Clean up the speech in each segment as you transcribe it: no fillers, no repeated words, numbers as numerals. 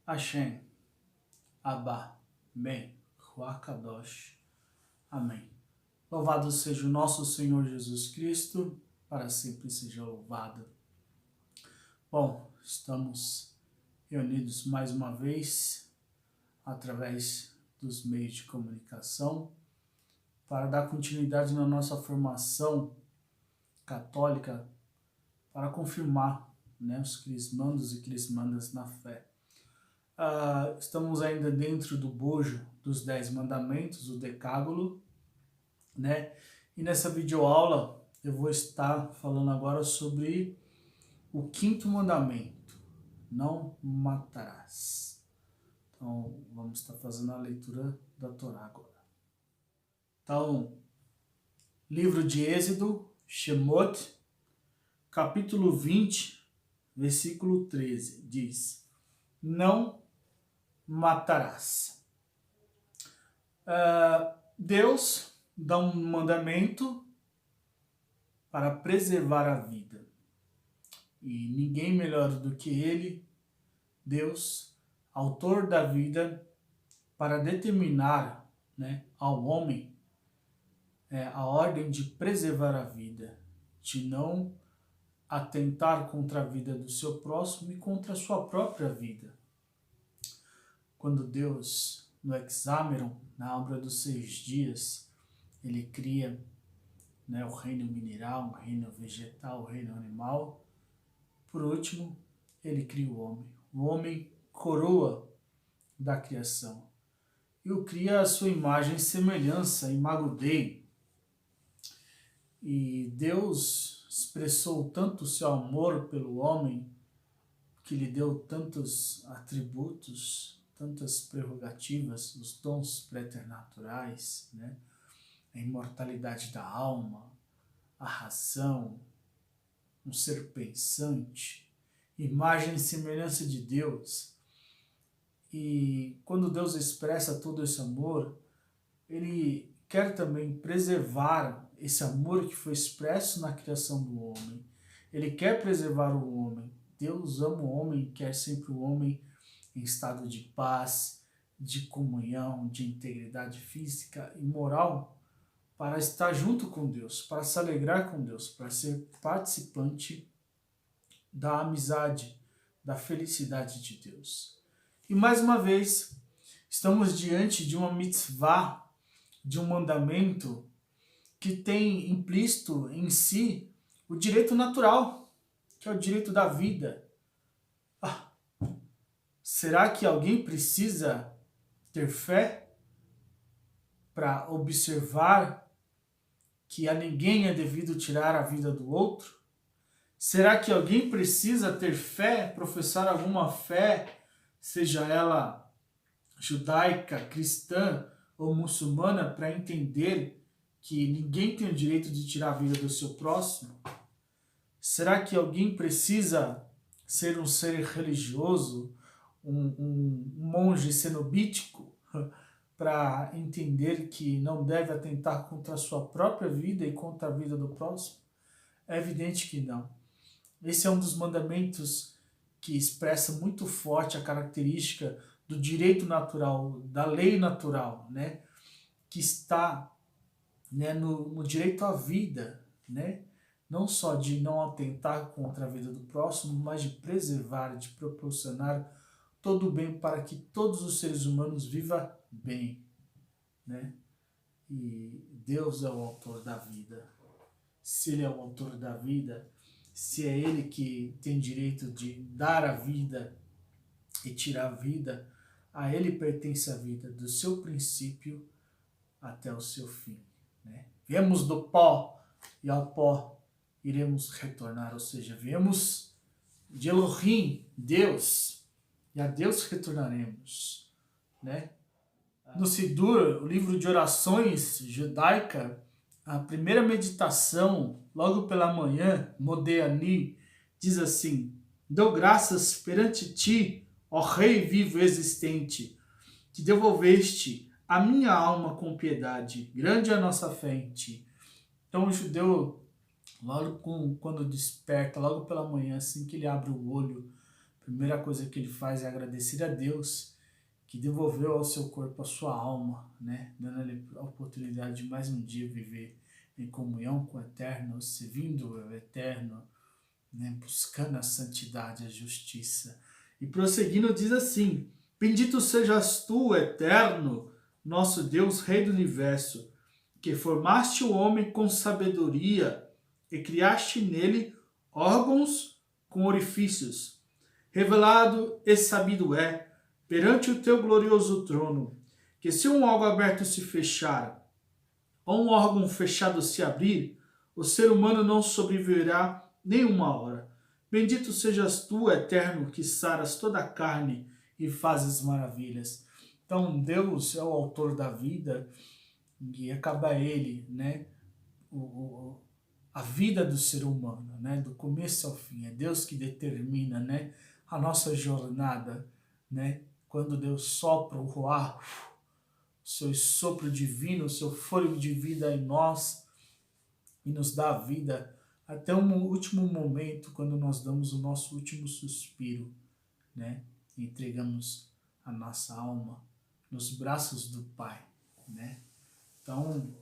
Hashem, Abba, Ben, Ruach Kadosh. Amém. Louvado seja o nosso Senhor Jesus Cristo, para sempre seja louvado. Bom, estamos reunidos mais uma vez, através dos meios de comunicação, para dar continuidade na nossa formação católica, para confirmar os crismandos e crismandas na fé. Estamos ainda dentro do bojo dos 10 mandamentos, o decágulo, E nessa videoaula eu vou estar falando agora sobre o 5º mandamento, não matarás. Então vamos estar fazendo a leitura da Torá agora. Então, livro de Êxodo, Shemot, capítulo 20, versículo 13, diz: não matarás. Deus dá um mandamento para preservar a vida. E ninguém melhor do que Ele, Deus, autor da vida, para determinar ao homem a ordem de preservar a vida, de não atentar contra a vida do seu próximo e contra a sua própria vida. Quando Deus, no Hexámeron, na obra dos 6 dias, Ele cria o reino mineral, o reino vegetal, o reino animal. Por último, Ele cria o homem. O homem, coroa da criação. E o cria à sua imagem e semelhança, imago Dei. E Deus expressou tanto o seu amor pelo homem, que lhe deu tantos atributos, tantas prerrogativas, os dons preternaturais, a imortalidade da alma, a razão, um ser pensante, imagem e semelhança de Deus. E quando Deus expressa todo esse amor, Ele quer também preservar esse amor que foi expresso na criação do homem. Ele quer preservar o homem. Deus ama o homem, quer sempre o homem em estado de paz, de comunhão, de integridade física e moral, para estar junto com Deus, para se alegrar com Deus, para ser participante da amizade, da felicidade de Deus. E mais uma vez, estamos diante de uma mitzvah, de um mandamento que tem implícito em si o direito natural, que é o direito da vida. Será que alguém precisa ter fé para observar que a ninguém é devido tirar a vida do outro? Será que alguém precisa ter fé, professar alguma fé, seja ela judaica, cristã ou muçulmana, para entender que ninguém tem o direito de tirar a vida do seu próximo? Será que alguém precisa ser um ser religioso, um monge cenobítico, para entender que não deve atentar contra a sua própria vida e contra a vida do próximo? É evidente que não. Esse é um dos mandamentos que expressa muito forte a característica do direito natural, da lei natural, que está no direito à vida, não só de não atentar contra a vida do próximo, mas de preservar, de proporcionar todo o bem para que todos os seres humanos vivam bem, E Deus é o autor da vida. Se Ele é o autor da vida, se é Ele que tem direito de dar a vida e tirar a vida, a Ele pertence a vida, do seu princípio até o seu fim. Viemos do pó e ao pó iremos retornar, ou seja, viemos de Elohim, Deus, e a Deus retornaremos. No Sidur, o livro de orações judaica, a primeira meditação, logo pela manhã, Modéani, diz assim: dou graças perante ti, ó Rei vivo e existente, que devolveste a minha alma com piedade, grande é a nossa fé em ti. Então o judeu, logo quando desperta, logo pela manhã, assim que ele abre o olho, primeira coisa que ele faz é agradecer a Deus que devolveu ao seu corpo a sua alma, né? Dando ele a oportunidade de mais um dia viver em comunhão com o Eterno, servindo o Eterno, né? Buscando a santidade, a justiça. E prosseguindo diz assim: bendito sejas tu, Eterno, nosso Deus, Rei do Universo, que formaste o homem com sabedoria e criaste nele órgãos com orifícios. Revelado e sabido é, perante o teu glorioso trono, que se um órgão aberto se fechar, ou um órgão fechado se abrir, o ser humano não sobreviverá nem uma hora. Bendito sejas tu, Eterno, que saras toda a carne e fazes maravilhas. Então, Deus é o autor da vida e acaba ele, né? A vida do ser humano, né? Do começo ao fim. É Deus que determina, né? A nossa jornada, né? Quando Deus sopra o ruá, o seu sopro divino, o seu fôlego de vida em nós e nos dá a vida até o último momento, quando nós damos o nosso último suspiro, né? E entregamos a nossa alma nos braços do Pai, né? Então,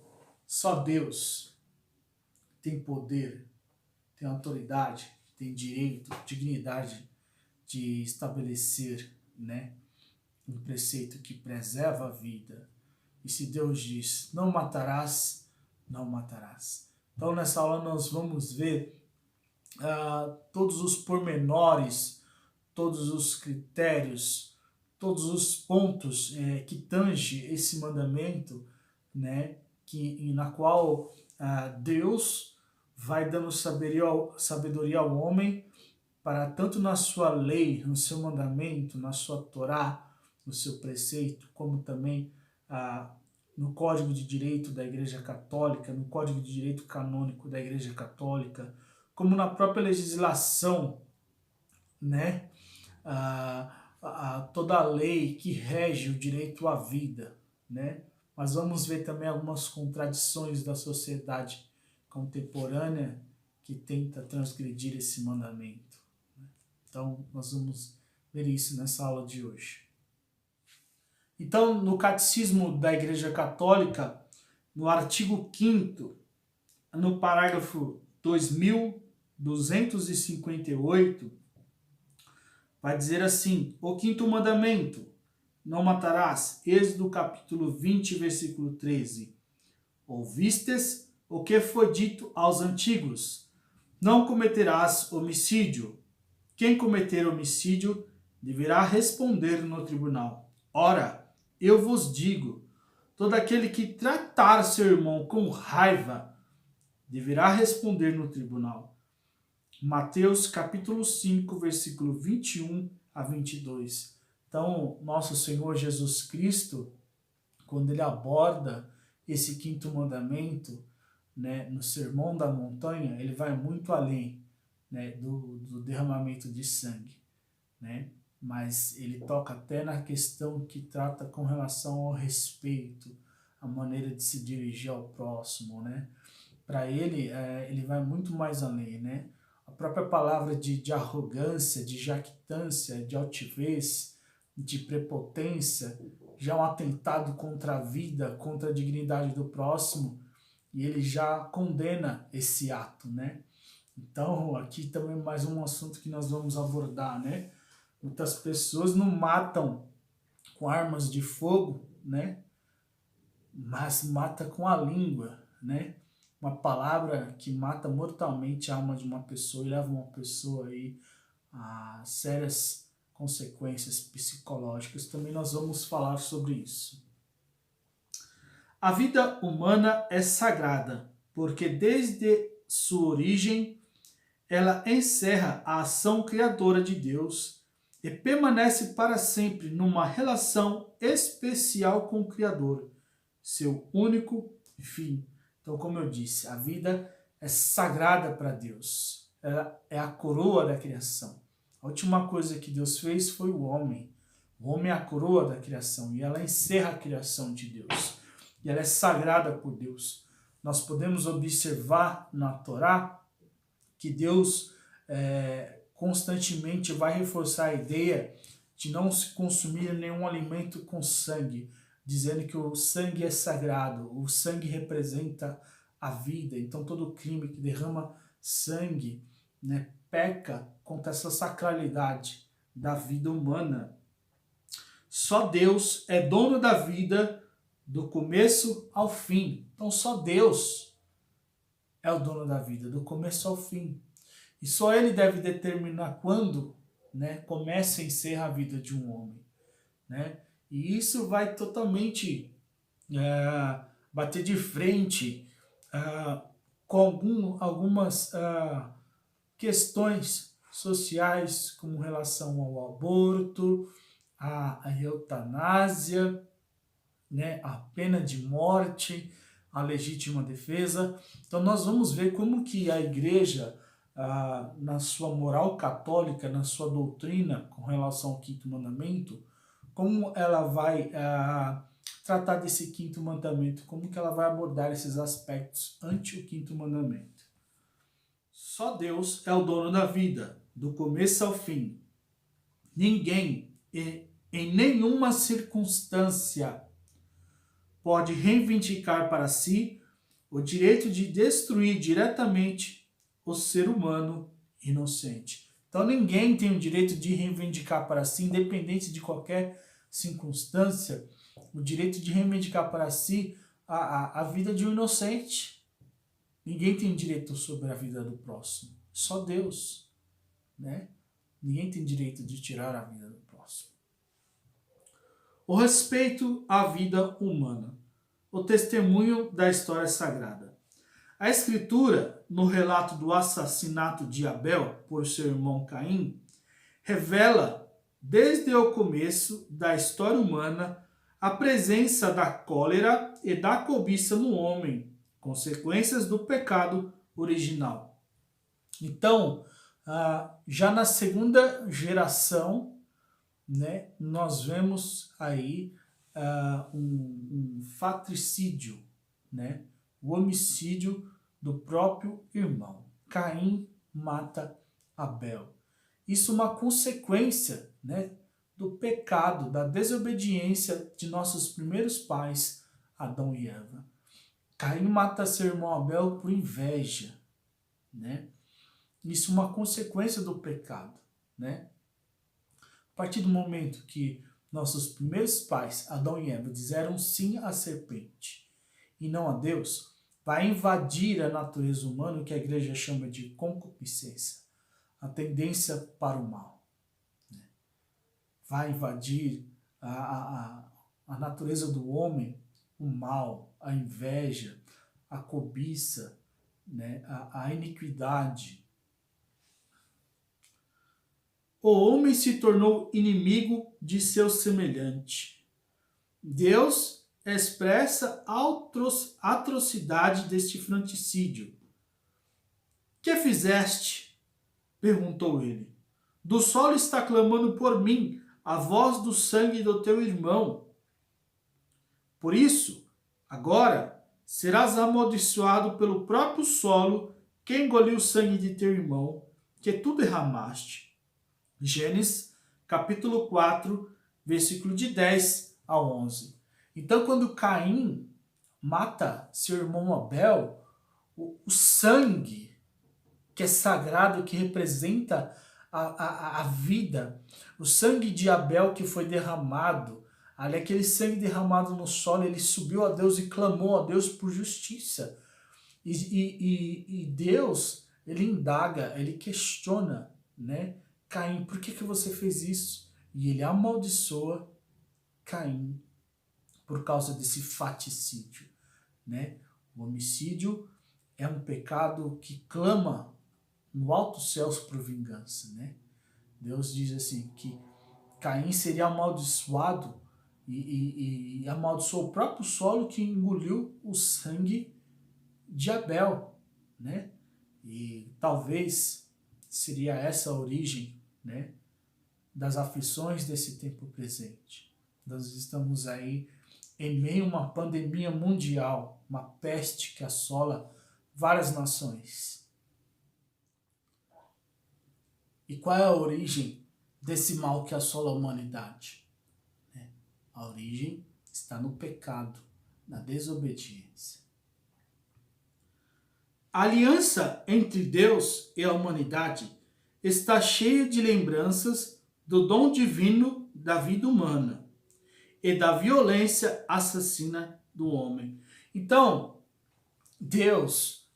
só Deus tem poder, tem autoridade, tem direito, dignidade de estabelecer, né, um preceito que preserva a vida. E se Deus diz, não matarás, não matarás. Então, nessa aula nós vamos ver todos os pormenores, todos os critérios, todos os pontos que tange esse mandamento, né, na qual Deus vai dando sabedoria ao homem para tanto na sua lei, no seu mandamento, na sua Torá, no seu preceito, como também no Código de Direito da Igreja Católica, no Código de Direito Canônico da Igreja Católica, como na própria legislação, né? Toda a lei que rege o direito à vida, né? Mas vamos ver também algumas contradições da sociedade contemporânea que tenta transgredir esse mandamento. Então, nós vamos ver isso nessa aula de hoje. Então, no Catecismo da Igreja Católica, no artigo 5º, no parágrafo 2258, vai dizer assim: o quinto mandamento, não matarás, Êxodo capítulo 20, versículo 13. Ouvistes o que foi dito aos antigos, não cometerás homicídio. Quem cometer homicídio deverá responder no tribunal. Ora, eu vos digo, todo aquele que tratar seu irmão com raiva deverá responder no tribunal. Mateus capítulo 5, versículo 21 a 22. Então, nosso Senhor Jesus Cristo, quando ele aborda esse quinto mandamento, né, no Sermão da Montanha, ele vai muito além, né, do derramamento de sangue, né? Mas ele toca até na questão que trata com relação ao respeito, a maneira de se dirigir ao próximo, né? Para ele, ele vai muito mais além, né? A própria palavra de arrogância, de jactância, de altivez, de prepotência, já é um atentado contra a vida, contra a dignidade do próximo, e ele já condena esse ato, né? Então, aqui também mais um assunto que nós vamos abordar, né? Muitas pessoas não matam com armas de fogo, né? Mas mata com a língua, né? Uma palavra que mata mortalmente a alma de uma pessoa e leva uma pessoa aí a sérias consequências psicológicas. Também nós vamos falar sobre isso. A vida humana é sagrada, porque desde sua origem ela encerra a ação criadora de Deus e permanece para sempre numa relação especial com o Criador, seu único fim. Então, como eu disse, a vida é sagrada para Deus. Ela é a coroa da criação. A última coisa que Deus fez foi o homem. O homem é a coroa da criação e ela encerra a criação de Deus. E ela é sagrada por Deus. Nós podemos observar na Torá que Deus constantemente vai reforçar a ideia de não se consumir nenhum alimento com sangue, dizendo que o sangue é sagrado, o sangue representa a vida. Então todo crime que derrama sangue, né, peca contra essa sacralidade da vida humana. Só Deus é dono da vida do começo ao fim. Então só Deus é o dono da vida, do começo ao fim. E só Ele deve determinar quando, né, começa e encerra a vida de um homem. Né? E isso vai totalmente bater de frente com algumas questões sociais, como relação ao aborto, à eutanásia, né, a pena de morte, a legítima defesa. Então nós vamos ver como que a igreja, na sua moral católica, na sua doutrina com relação ao quinto mandamento, como ela vai tratar desse quinto mandamento, como que ela vai abordar esses aspectos ante o quinto mandamento. Só Deus é o dono da vida, do começo ao fim. Ninguém, em nenhuma circunstância, pode reivindicar para si o direito de destruir diretamente o ser humano inocente. Então ninguém tem o direito de reivindicar para si, independente de qualquer circunstância, o direito de reivindicar para si a vida de um inocente. Ninguém tem direito sobre a vida do próximo. Só Deus. Né? Ninguém tem direito de tirar a vida do próximo. O respeito à vida humana. O testemunho da história sagrada. A Escritura, no relato do assassinato de Abel por seu irmão Caim, revela, desde o começo da história humana, a presença da cólera e da cobiça no homem, consequências do pecado original. Então, já na segunda geração, né, nós vemos aí um fratricídio, né, o homicídio do próprio irmão. Caim mata Abel. Isso é uma consequência, né, do pecado, da desobediência de nossos primeiros pais, Adão e Eva. Caim mata seu irmão Abel por inveja, né? Isso é uma consequência do pecado, né? A partir do momento que nossos primeiros pais, Adão e Eva, disseram sim à serpente e não a Deus, vai invadir a natureza humana, o que a igreja chama de concupiscência, a tendência para o mal. Né? Vai invadir a natureza do homem, o mal, a inveja, a cobiça, né? a iniquidade. O homem se tornou inimigo de seu semelhante. Deus expressa a atrocidade deste fratricídio. Que fizeste? Perguntou ele. Do solo está clamando por mim a voz do sangue do teu irmão. Por isso, agora serás amaldiçoado pelo próprio solo que engoliu o sangue de teu irmão, que tu derramaste. Gênesis, capítulo 4, versículo de 10 a 11. Então, quando Caim mata seu irmão Abel, o sangue que é sagrado, que representa a vida, o sangue de Abel que foi derramado, ali aquele sangue derramado no solo, ele subiu a Deus e clamou a Deus por justiça. E Deus, ele indaga, ele questiona, né? Caim, por que você fez isso? E ele amaldiçoa Caim por causa desse faticídio, né? O homicídio é um pecado que clama no alto céus por vingança, né? Deus diz assim que Caim seria amaldiçoado e amaldiçoou o próprio solo que engoliu o sangue de Abel, né? E talvez seria essa a origem, né, das aflições desse tempo presente. Nós estamos aí em meio a uma pandemia mundial, uma peste que assola várias nações. E qual é a origem desse mal que assola a humanidade? A origem está no pecado, na desobediência. A aliança entre Deus e a humanidade está cheia de lembranças do dom divino da vida humana e da violência assassina do homem. Então, Deus,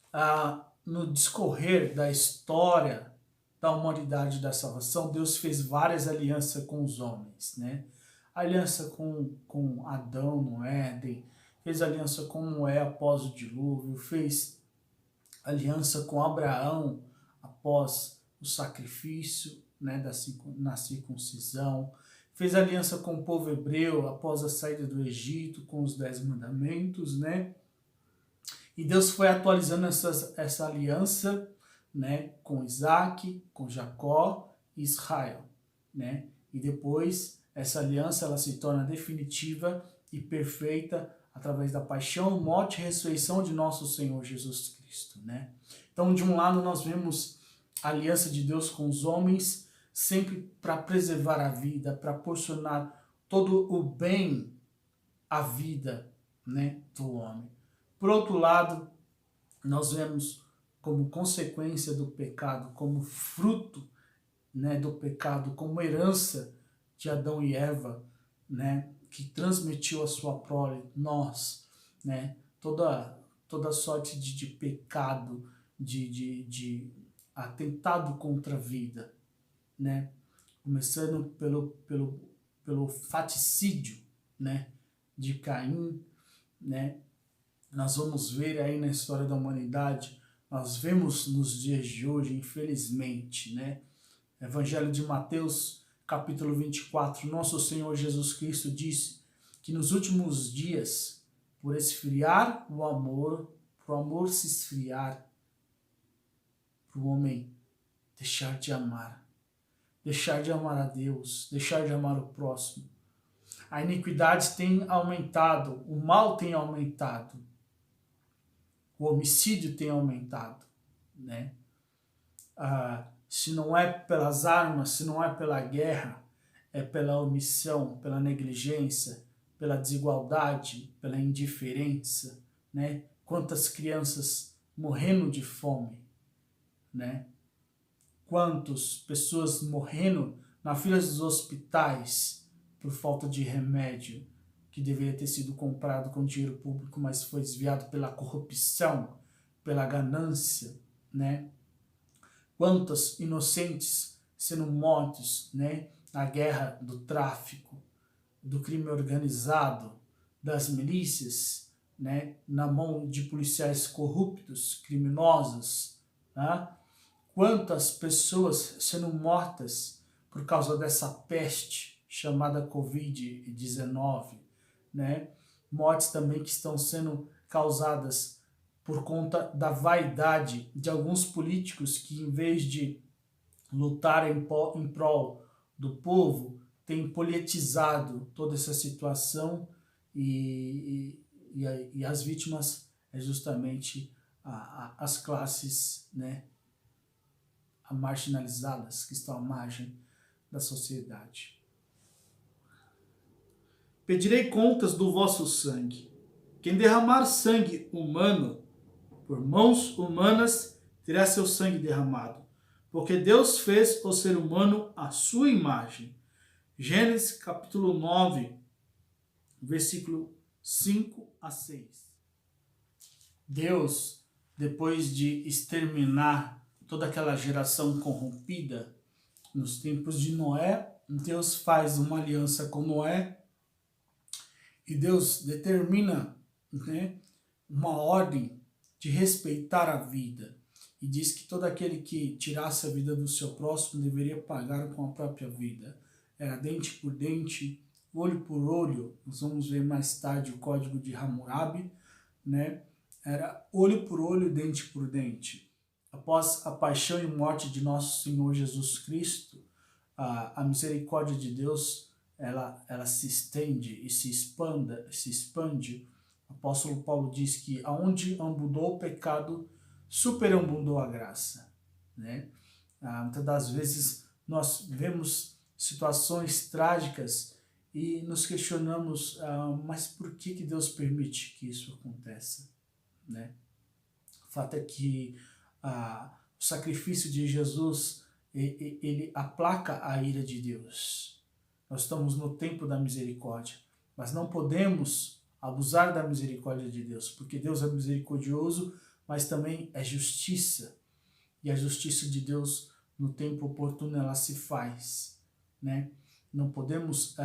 no discorrer da história da humanidade da salvação, Deus fez várias alianças com os homens, né? Aliança com Adão no Éden, fez aliança com Noé após o dilúvio, fez aliança com Abraão após o sacrifício, né, na circuncisão, fez aliança com o povo hebreu após a saída do Egito, com os 10 mandamentos, né? E Deus foi atualizando essa aliança, né, com Isaac, com Jacó e Israel, né? E depois essa aliança ela se torna definitiva e perfeita através da paixão, morte e ressurreição de nosso Senhor Jesus Cristo, né? Então, de um lado nós vemos a aliança de Deus com os homens, sempre para preservar a vida, para proporcionar todo o bem à vida, né, do homem. Por outro lado, nós vemos como consequência do pecado, como fruto, né, do pecado, como herança de Adão e Eva, né, que transmitiu a sua prole, nós, né, toda sorte de pecado, de atentado contra a vida, né, começando pelo faticídio, né, de Caim, né. Nós vamos ver aí na história da humanidade, nós vemos nos dias de hoje, infelizmente, né, Evangelho de Mateus, capítulo 24, nosso Senhor Jesus Cristo disse que nos últimos dias, por esfriar o amor, por o amor se esfriar, para o homem deixar de amar a Deus, deixar de amar o próximo. A iniquidade tem aumentado, o mal tem aumentado, o homicídio tem aumentado, né? Se não é pelas armas, se não é pela guerra, é pela omissão, pela negligência, pela desigualdade, pela indiferença, né? Quantas crianças morrendo de fome, né? Quantas pessoas morrendo na fila dos hospitais por falta de remédio que deveria ter sido comprado com dinheiro público, mas foi desviado pela corrupção, pela ganância, né? Quantos inocentes sendo mortos, né, na guerra do tráfico, do crime organizado, das milícias, né, na mão de policiais corruptos, criminosos, né? Quantas pessoas sendo mortas por causa dessa peste chamada Covid-19, né? Mortes também que estão sendo causadas por conta da vaidade de alguns políticos que, em vez de lutar em prol do povo, têm politizado toda essa situação e as vítimas é justamente as classes, né, marginalizadas que estão à margem da sociedade. Pedirei contas do vosso sangue. Quem derramar sangue humano por mãos humanas terá seu sangue derramado, porque Deus fez o ser humano à sua imagem. Gênesis capítulo 9, versículo 5 a 6. Deus, depois de exterminar toda aquela geração corrompida, nos tempos de Noé, Deus faz uma aliança com Noé e Deus determina, né, uma ordem de respeitar a vida. E diz que todo aquele que tirasse a vida do seu próximo deveria pagar com a própria vida. Era dente por dente, olho por olho. Nós vamos ver mais tarde o código de Hammurabi, né? Era olho por olho, dente por dente. Após a paixão e morte de nosso Senhor Jesus Cristo, a misericórdia de Deus ela se estende e se expande. O apóstolo Paulo diz que aonde abundou o pecado, superabundou a graça, né? Muitas das vezes nós vemos situações trágicas e nos questionamos, mas por que Deus permite que isso aconteça, né? O fato é que o sacrifício de Jesus, ele aplaca a ira de Deus. Nós estamos no tempo da misericórdia, mas não podemos abusar da misericórdia de Deus, porque Deus é misericordioso, mas também é justiça. E a justiça de Deus, no tempo oportuno, ela se faz, né? Não podemos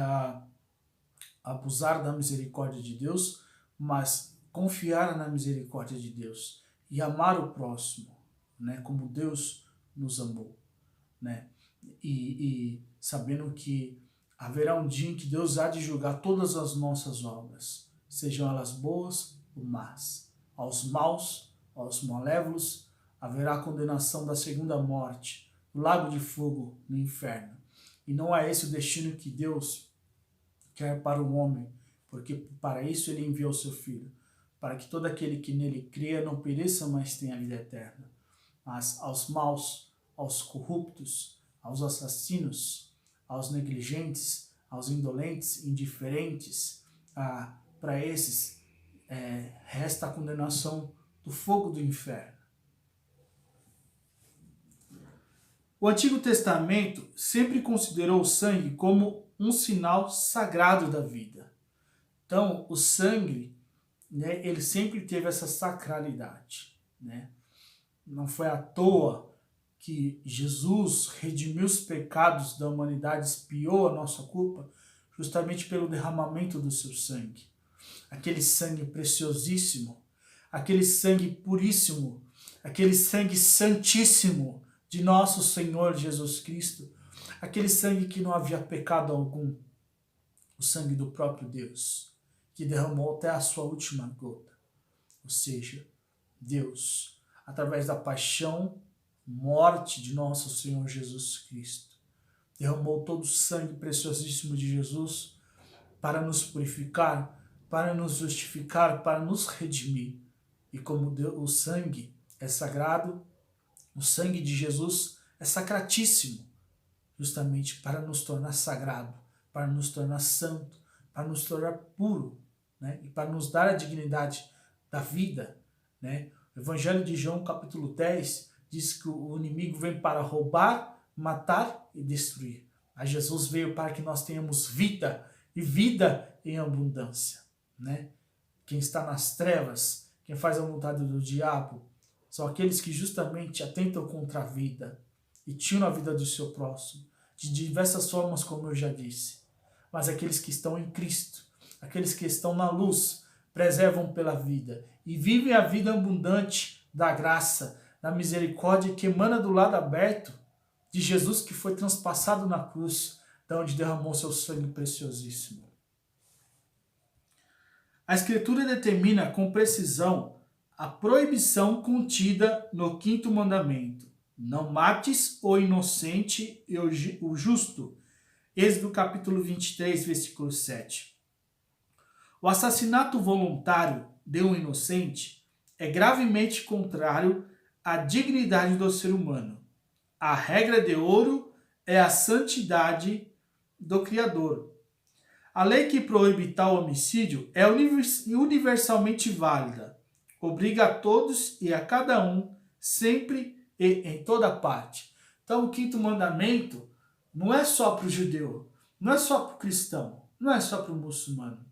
abusar da misericórdia de Deus, mas confiar na misericórdia de Deus e amar o próximo, né? Como Deus nos amou, né? E sabendo que haverá um dia em que Deus há de julgar todas as nossas obras, sejam elas boas ou más. Aos maus, aos malévolos, haverá condenação da segunda morte, o lago de fogo no inferno. E não é esse o destino que Deus quer para o homem, porque para isso ele enviou seu Filho, para que todo aquele que nele creia não pereça, mas tenha a vida eterna. Mas aos maus, aos corruptos, aos assassinos, aos negligentes, aos indolentes, indiferentes, para esses resta a condenação do fogo do inferno. O Antigo Testamento sempre considerou o sangue como um sinal sagrado da vida. Então, o sangue, né, ele sempre teve essa sacralidade, né? Não foi à toa que Jesus redimiu os pecados da humanidade, expiou a nossa culpa, justamente pelo derramamento do seu sangue. Aquele sangue preciosíssimo, aquele sangue puríssimo, aquele sangue santíssimo de nosso Senhor Jesus Cristo, aquele sangue que não havia pecado algum, o sangue do próprio Deus, que derramou até a sua última gota. Ou seja, Deus, através da paixão, morte de nosso Senhor Jesus Cristo, derramou todo o sangue preciosíssimo de Jesus para nos purificar, para nos justificar, para nos redimir. E como o sangue é sagrado, o sangue de Jesus é sacratíssimo, justamente para nos tornar sagrado, para nos tornar santo, para nos tornar puro, né? E para nos dar a dignidade da vida, né? O Evangelho de João, capítulo 10, diz que o inimigo vem para roubar, matar e destruir. Mas Jesus veio para que nós tenhamos vida, e vida em abundância, né? Quem está nas trevas, quem faz a vontade do diabo, são aqueles que justamente atentam contra a vida e tiram a vida do seu próximo, de diversas formas, como eu já disse. Mas aqueles que estão em Cristo, aqueles que estão na luz, preservam pela vida e vivem a vida abundante da graça, da misericórdia que emana do lado aberto de Jesus, que foi transpassado na cruz, de onde derramou seu sangue preciosíssimo. A Escritura determina com precisão a proibição contida no 5º mandamento: não mates o inocente e o justo. Êxodo capítulo 23, versículo 7. O assassinato voluntário de um inocente é gravemente contrário à dignidade do ser humano. A regra de ouro é a santidade do Criador. A lei que proíbe tal homicídio é universalmente válida. Obriga a todos e a cada um, sempre e em toda parte. Então, o 5º mandamento não é só para o judeu, não é só para o cristão, não é só para o muçulmano.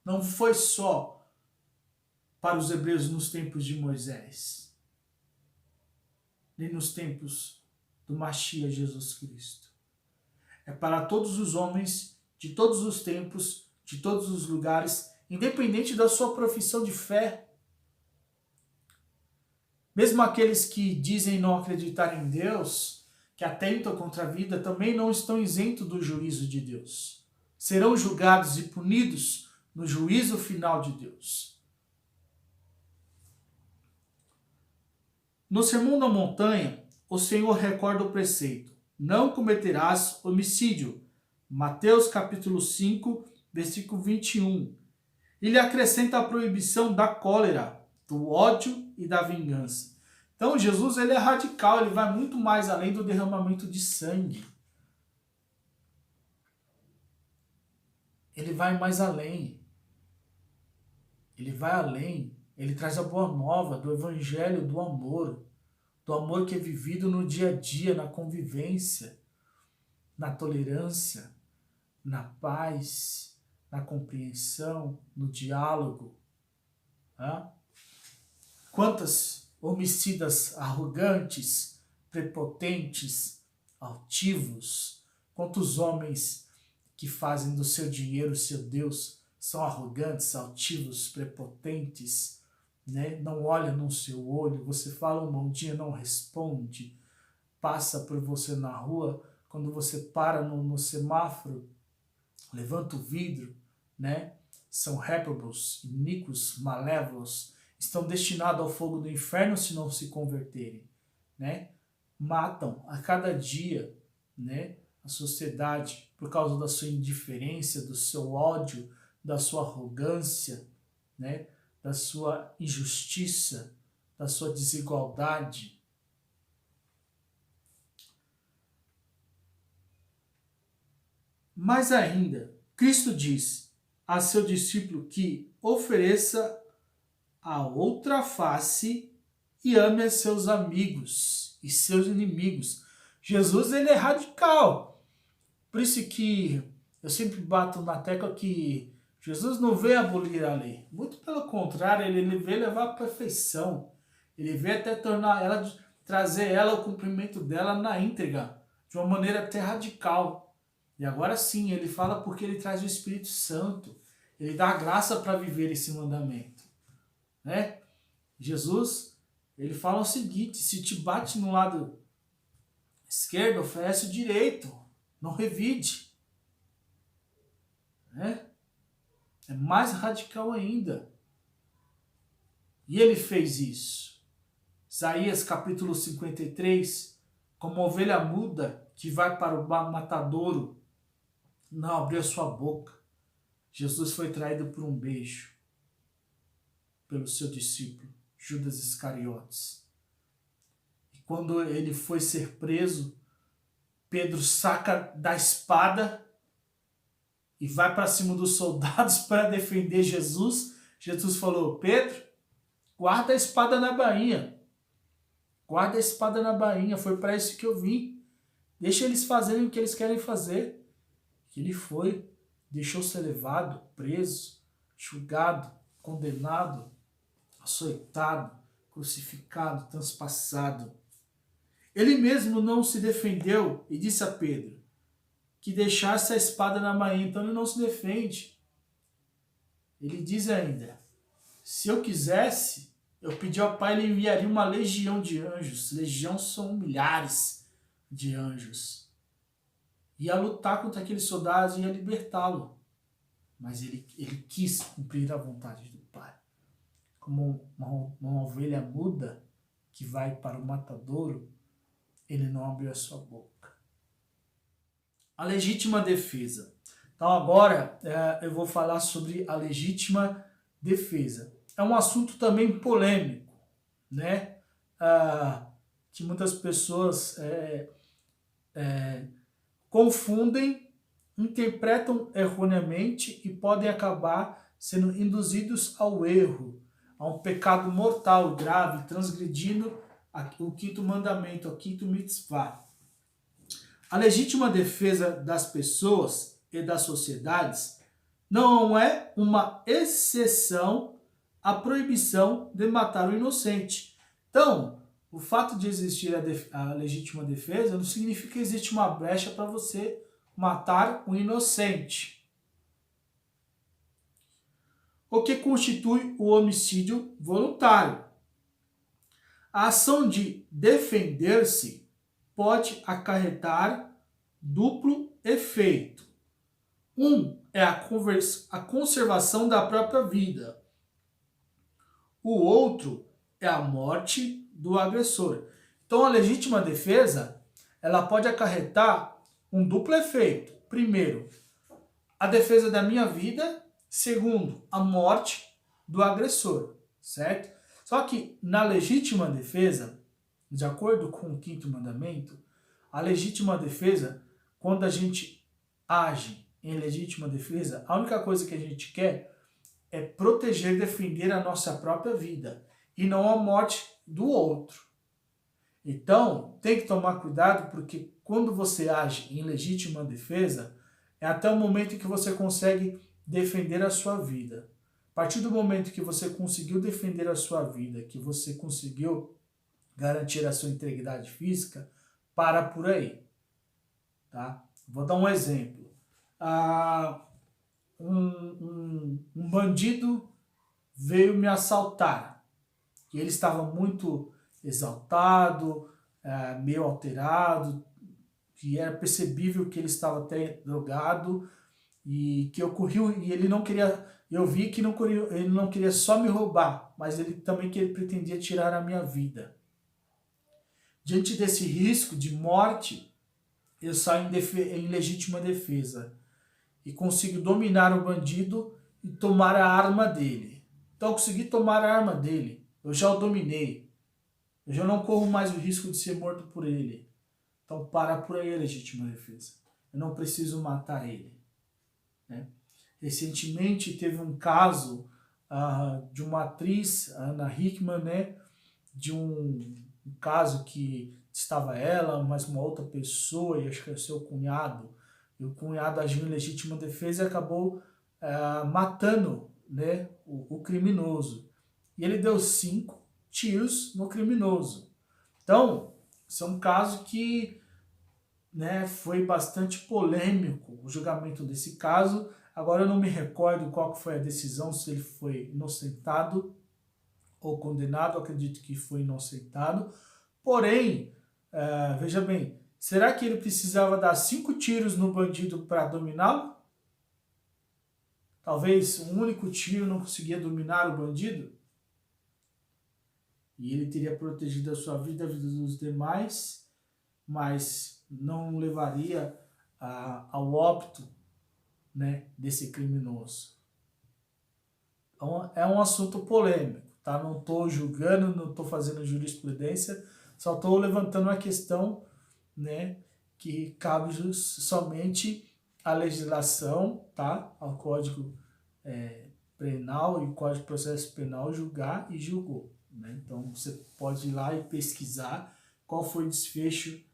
Não foi só para os hebreus nos tempos de Moisés, nem nos tempos do Mashiach Jesus Cristo. É para todos os homens, de todos os tempos, de todos os lugares, independente da sua profissão de fé. Mesmo aqueles que dizem não acreditar em Deus, que atentam contra a vida, também não estão isentos do juízo de Deus. Serão julgados e punidos no juízo final de Deus. No Sermão da Montanha, o Senhor recorda o preceito: não cometerás homicídio. Mateus capítulo 5, versículo 21. Ele acrescenta a proibição da cólera, do ódio e da vingança. Então Jesus ele é radical, ele vai muito mais além do derramamento de sangue. Ele vai mais além. Ele vai além. Ele traz a boa nova do evangelho do amor que é vivido no dia a dia, na convivência, na tolerância, na paz, na compreensão, no diálogo. Quantas homicidas arrogantes, prepotentes, altivos, quantos homens que fazem do seu dinheiro seu Deus são arrogantes, altivos, prepotentes, né? Não olha no seu olho, você fala um bom dia, não responde, passa por você na rua, quando você para no semáforo, levanta o vidro, né? São réprobos, iníquos, malévolos, estão destinados ao fogo do inferno se não se converterem, né? Matam a cada dia, né? A sociedade por causa da sua indiferença, do seu ódio, da sua arrogância, né? Da sua injustiça, da sua desigualdade. Mais ainda, Cristo diz a seu discípulo que ofereça a outra face e ame a seus amigos e seus inimigos. Jesus ele é radical. Por isso que eu sempre bato na tecla que Jesus não veio abolir a lei. Muito pelo contrário, ele veio levar a perfeição. Ele veio até tornar ela, trazer ela, o cumprimento dela na íntegra, de uma maneira até radical. E agora sim, ele fala porque ele traz o Espírito Santo. Ele dá graça para viver esse mandamento. Né? Jesus, ele fala o seguinte, se te bate no lado esquerdo, oferece o direito. Não revide. Né? É mais radical ainda. E ele fez isso. Isaías capítulo 53, como ovelha muda que vai para o matadouro, não abriu sua boca. Jesus foi traído por um beijo pelo seu discípulo, Judas Iscariotes. E quando ele foi ser preso, Pedro saca da espada e vai para cima dos soldados para defender Jesus. Jesus falou, Pedro, guarda a espada na bainha. Guarda a espada na bainha, foi para isso que eu vim. Deixa eles fazerem o que eles querem fazer. Ele foi, deixou ser levado, preso, julgado, condenado, açoitado, crucificado, transpassado. Ele mesmo não se defendeu e disse a Pedro que deixasse a espada na bainha, então ele não se defende. Ele diz ainda, se eu quisesse, eu pedi ao Pai, ele enviaria uma legião de anjos. Legião são milhares de anjos. Ia lutar contra aqueles soldados e ia libertá-lo. Mas ele quis cumprir a vontade do Pai. Como uma ovelha muda que vai para o matadouro, ele não abriu a sua boca. A legítima defesa. Então agora eu vou falar sobre a legítima defesa. É um assunto também polêmico, né? Que muitas pessoas confundem, interpretam erroneamente e podem acabar sendo induzidos ao erro, a um pecado mortal, grave, transgredindo o quinto mandamento, o quinto mitzvah. A legítima defesa das pessoas e das sociedades não é uma exceção à proibição de matar o inocente. Então, o fato de existir a legítima defesa não significa que existe uma brecha para você matar um inocente. O que constitui o homicídio voluntário? A ação de defender-se pode acarretar duplo efeito. Um é a conservação da própria vida. O outro é a morte do agressor. Então a legítima defesa, ela pode acarretar um duplo efeito. Primeiro, a defesa da minha vida. Segundo, a morte do agressor, certo? Só que na legítima defesa, de acordo com o 5º mandamento, a legítima defesa, quando a gente age em legítima defesa, a única coisa que a gente quer é proteger e defender a nossa própria vida e não a morte do outro. Então, tem que tomar cuidado, porque quando você age em legítima defesa, é até o momento em que você consegue defender a sua vida. A partir do momento que você conseguiu defender a sua vida, que você conseguiu garantir a sua integridade física, para por aí. Tá? Vou dar um exemplo. Um bandido veio me assaltar. E ele estava muito exaltado, meio alterado, que era percebível que ele estava até drogado, e que ocorreu, e ele não queria, eu vi que ele não queria só me roubar, mas ele também pretendia tirar a minha vida. Diante desse risco de morte, eu saio em legítima defesa e consigo dominar o bandido e tomar a arma dele. Então eu consegui tomar a arma dele, eu já o dominei, eu já não corro mais o risco de ser morto por ele. Então para por aí a legítima defesa. Eu não preciso matar ele. Né? Recentemente teve um caso de uma atriz, Ana Hickman, né? De um caso que estava ela, mais uma outra pessoa, e acho que é o seu cunhado, e o cunhado agiu em legítima defesa e acabou matando, né, o criminoso. E ele deu 5 tiros no criminoso. Então, esse é um caso que, né, foi bastante polêmico, o julgamento desse caso. Agora eu não me recordo qual foi a decisão, se ele foi inocentado ou condenado, acredito que foi inocentado. Porém, veja bem, será que ele precisava dar 5 tiros no bandido para dominá-lo? Talvez um único tiro não conseguia dominar o bandido? E ele teria protegido a sua vida, a vida dos demais, mas não levaria ao óbito, né, desse criminoso. Então, é um assunto polêmico, tá? Não estou julgando, não estou fazendo jurisprudência, só estou levantando uma questão, né, que cabe somente à legislação, tá? Ao Código Penal e o Código de Processo Penal julgar e julgou. Né? Então você pode ir lá e pesquisar qual foi o desfecho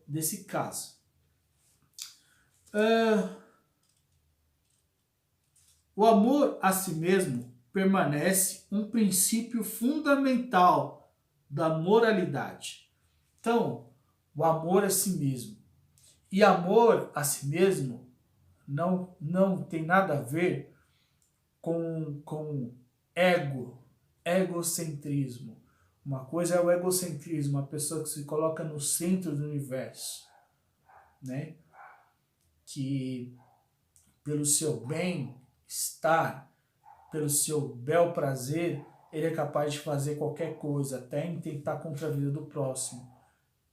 desse caso. O amor a si mesmo permanece um princípio fundamental da moralidade. Então, o amor a si mesmo. E amor a si mesmo não tem nada a ver com egocentrismo. Uma coisa é o egocentrismo, uma pessoa que se coloca no centro do universo, né? Que pelo seu bem-estar, pelo seu bel prazer, ele é capaz de fazer qualquer coisa, até intentar contra a vida do próximo.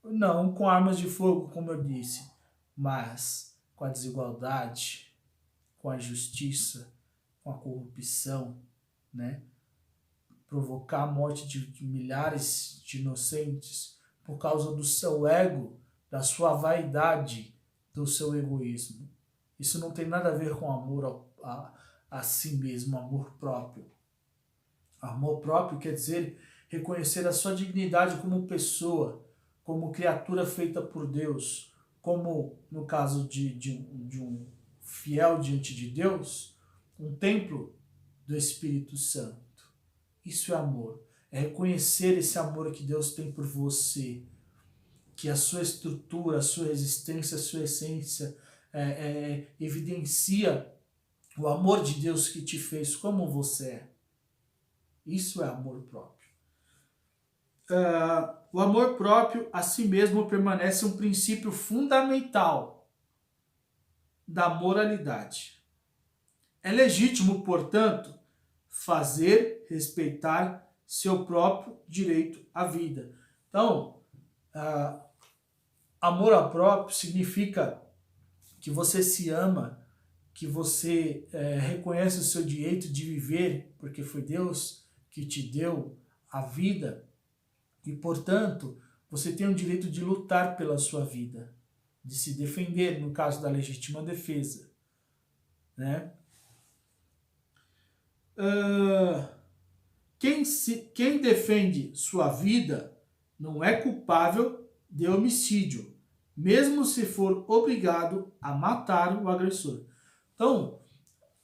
Não com armas de fogo, como eu disse, mas com a desigualdade, com a injustiça, com a corrupção, né? Provocar a morte de milhares de inocentes por causa do seu ego, da sua vaidade, do seu egoísmo. Isso não tem nada a ver com amor a si mesmo, amor próprio. Amor próprio quer dizer reconhecer a sua dignidade como pessoa, como criatura feita por Deus, como, no caso de um fiel diante de Deus, um templo do Espírito Santo. Isso é amor. É reconhecer esse amor que Deus tem por você, que a sua estrutura, a sua existência, a sua essência evidencia o amor de Deus que te fez como você é. Isso é amor próprio. O amor próprio a si mesmo permanece um princípio fundamental da moralidade. É legítimo, portanto, fazer respeitar seu próprio direito à vida. Então, amor ao próprio significa que você se ama, que você reconhece o seu direito de viver, porque foi Deus que te deu a vida, E, portanto, você tem o direito de lutar pela sua vida, de se defender, no caso da legítima defesa, né? Quem defende sua vida não é culpável de homicídio, mesmo se for obrigado a matar o agressor. Então,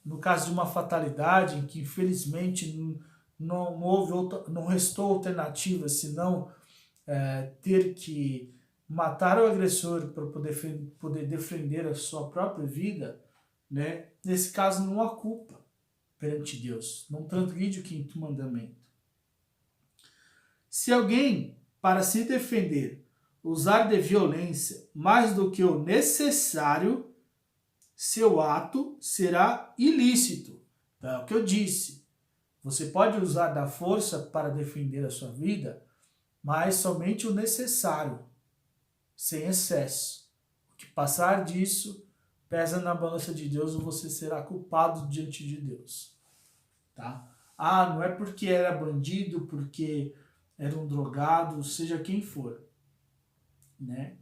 no caso de uma fatalidade em que infelizmente não restou alternativa senão ter que matar o agressor para poder defender a sua própria vida, né? Nesse caso não há culpa perante Deus, não transgride o quinto mandamento. Se alguém, para se defender, usar de violência mais do que o necessário, seu ato será ilícito. Então, é o que eu disse. Você pode usar da força para defender a sua vida, mas somente o necessário, sem excesso. O que passar disso pesa na balança de Deus ou você será culpado diante de Deus. Tá? Não é porque era bandido, porque era um drogado, seja quem for. Né?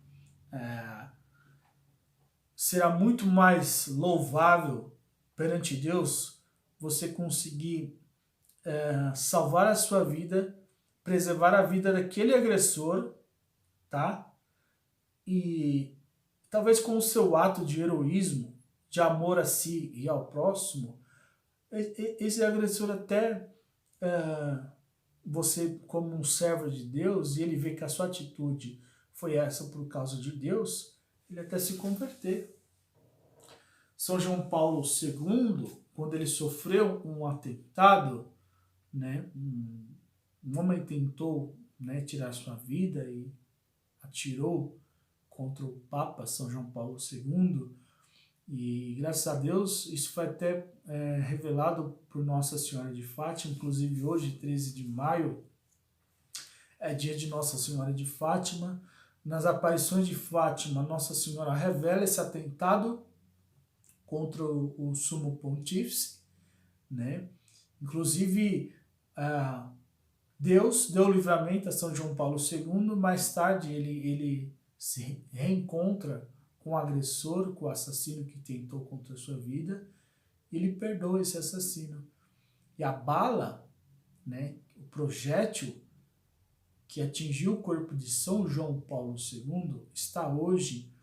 Será muito mais louvável perante Deus você conseguir salvar a sua vida, preservar a vida daquele agressor, tá? E talvez com o seu ato de heroísmo, de amor a si e ao próximo, esse agressor até você como um servo de Deus, e ele vê que a sua atitude foi essa por causa de Deus, ele até se converter. São João Paulo II, quando ele sofreu um atentado, né, um homem tentou, né, tirar sua vida e atirou contra o Papa São João Paulo II, e graças a Deus isso foi até revelado por Nossa Senhora de Fátima. Inclusive hoje, 13 de maio, é dia de Nossa Senhora de Fátima. Nas aparições de Fátima, Nossa Senhora revela esse atentado contra o Sumo Pontífice, né? Inclusive, Deus deu livramento a São João Paulo II. Mais tarde ele se reencontra com o agressor, com o assassino que tentou contra a sua vida, e ele perdoa esse assassino. E a bala, né, o projétil que atingiu o corpo de São João Paulo II, está hoje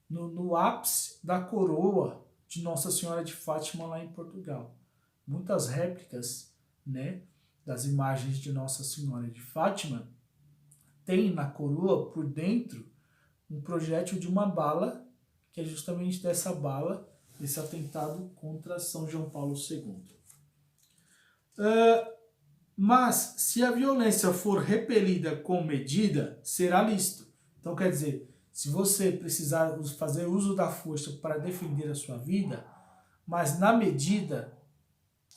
no ápice da coroa de Nossa Senhora de Fátima lá em Portugal. Muitas réplicas, né, das imagens de Nossa Senhora de Fátima tem na coroa, por dentro, um projétil de uma bala, que é justamente dessa bala, desse atentado contra São João Paulo II. Mas, se a violência for repelida com medida, será lícito. Então, quer dizer, se você precisar fazer uso da força para defender a sua vida, mas na medida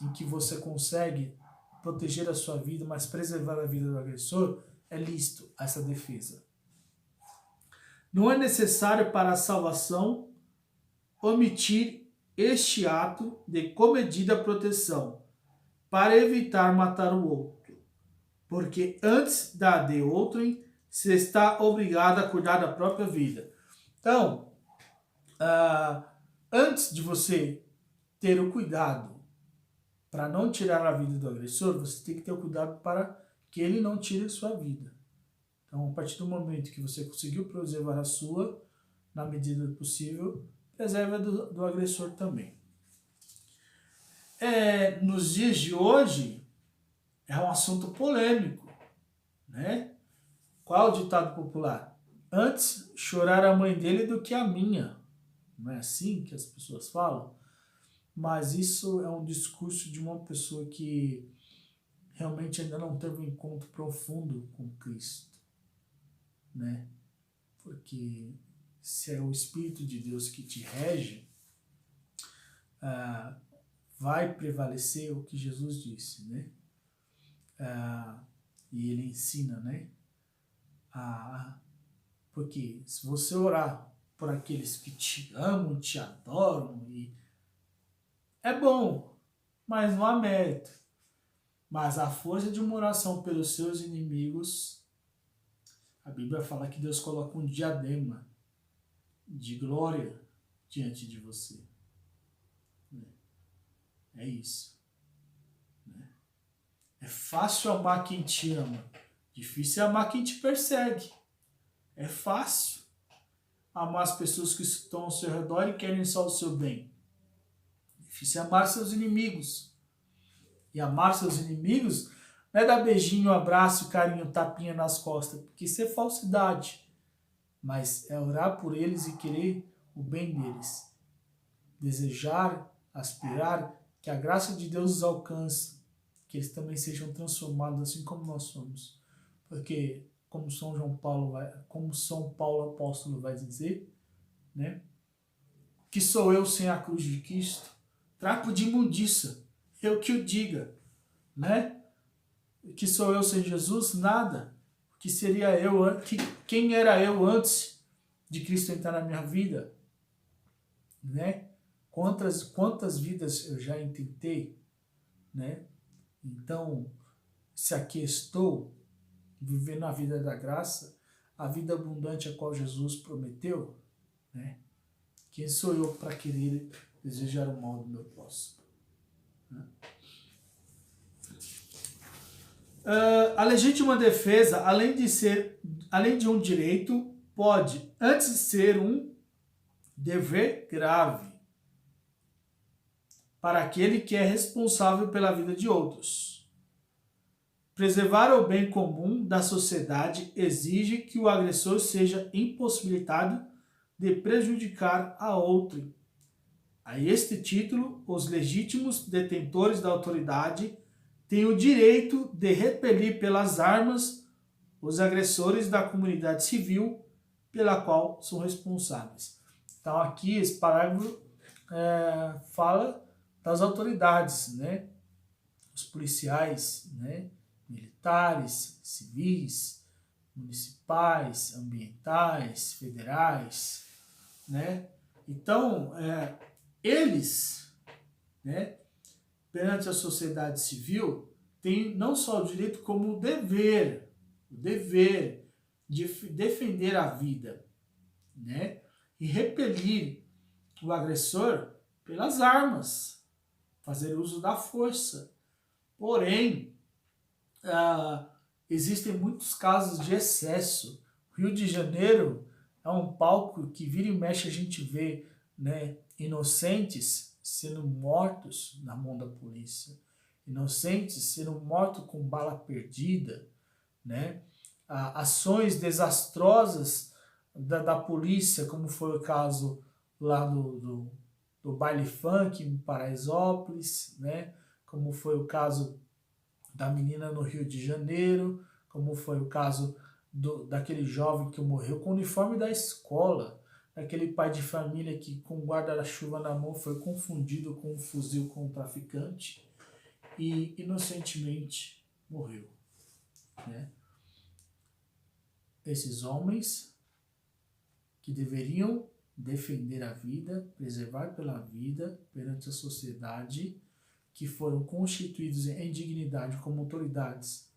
em que você consegue proteger a sua vida, mas preservar a vida do agressor, é lícito essa defesa. Não é necessário para a salvação omitir este ato de comedida proteção, para evitar matar o outro, porque antes da de outrem, se está obrigado a cuidar da própria vida. Então, antes de você ter o cuidado para não tirar a vida do agressor, você tem que ter o cuidado para que ele não tire a sua vida. Então, a partir do momento que você conseguiu preservar a sua, na medida do possível, preserva do agressor também. Nos dias de hoje, é um assunto polêmico, né? Qual é o ditado popular? Antes chorar a mãe dele do que a minha. Não é assim que as pessoas falam? Mas isso é um discurso de uma pessoa que realmente ainda não teve um encontro profundo com Cristo, né? Porque se é o Espírito de Deus que te rege, vai prevalecer o que Jesus disse, né? E ele ensina, né? Porque se você orar por aqueles que te amam, te adoram, é bom, mas não há mérito. Mas a força de uma oração pelos seus inimigos, a Bíblia fala que Deus coloca um diadema de glória diante de você. É isso. É fácil amar quem te ama. Difícil é amar quem te persegue. É fácil amar as pessoas que estão ao seu redor e querem só o seu bem. Difícil é amar seus inimigos. E amar seus inimigos não é dar beijinho, abraço, carinho, tapinha nas costas, porque isso é falsidade. Mas é orar por eles e querer o bem deles. Desejar, aspirar que a graça de Deus os alcance, que eles também sejam transformados assim como nós somos. Porque, como São Paulo apóstolo vai dizer, né? Que sou eu sem a cruz de Cristo? Trapo de imundícia, eu que o diga, né? Que sou eu sem Jesus? Nada. Que seria eu, quem era eu antes de Cristo entrar na minha vida, né? Quantas vidas eu já intentei, né? Então, se aqui estou, vivendo a vida da graça, a vida abundante a qual Jesus prometeu, né? Quem sou eu para querer desejar o mal do meu próximo? Né? A legítima defesa, além de um direito, pode antes ser um dever grave para aquele que é responsável pela vida de outros. Preservar o bem comum da sociedade exige que o agressor seja impossibilitado de prejudicar a outrem. A este título, os legítimos detentores da autoridade têm o direito de repelir pelas armas os agressores da comunidade civil pela qual são responsáveis. Então aqui esse parágrafo fala das autoridades, né? Os policiais, né? Militares, civis, municipais, ambientais, federais, né? Então, eles, né, perante a sociedade civil, têm não só o direito como o dever de defender a vida, né? E repelir o agressor pelas armas, fazer uso da força. Porém, existem muitos casos de excesso. O Rio de Janeiro é um palco que vira e mexe a gente vê, né, inocentes sendo mortos na mão da polícia, inocentes sendo mortos com bala perdida, né? Ações desastrosas da polícia, como foi o caso lá do baile funk em Paraisópolis, né? Como foi o caso da menina no Rio de Janeiro, como foi o caso daquele jovem que morreu com o uniforme da escola, daquele pai de família que com o guarda-chuva na mão foi confundido com um fuzil com um traficante e inocentemente morreu, né? Esses homens que deveriam defender a vida, preservar pela vida perante a sociedade, que foram constituídos em dignidade como autoridades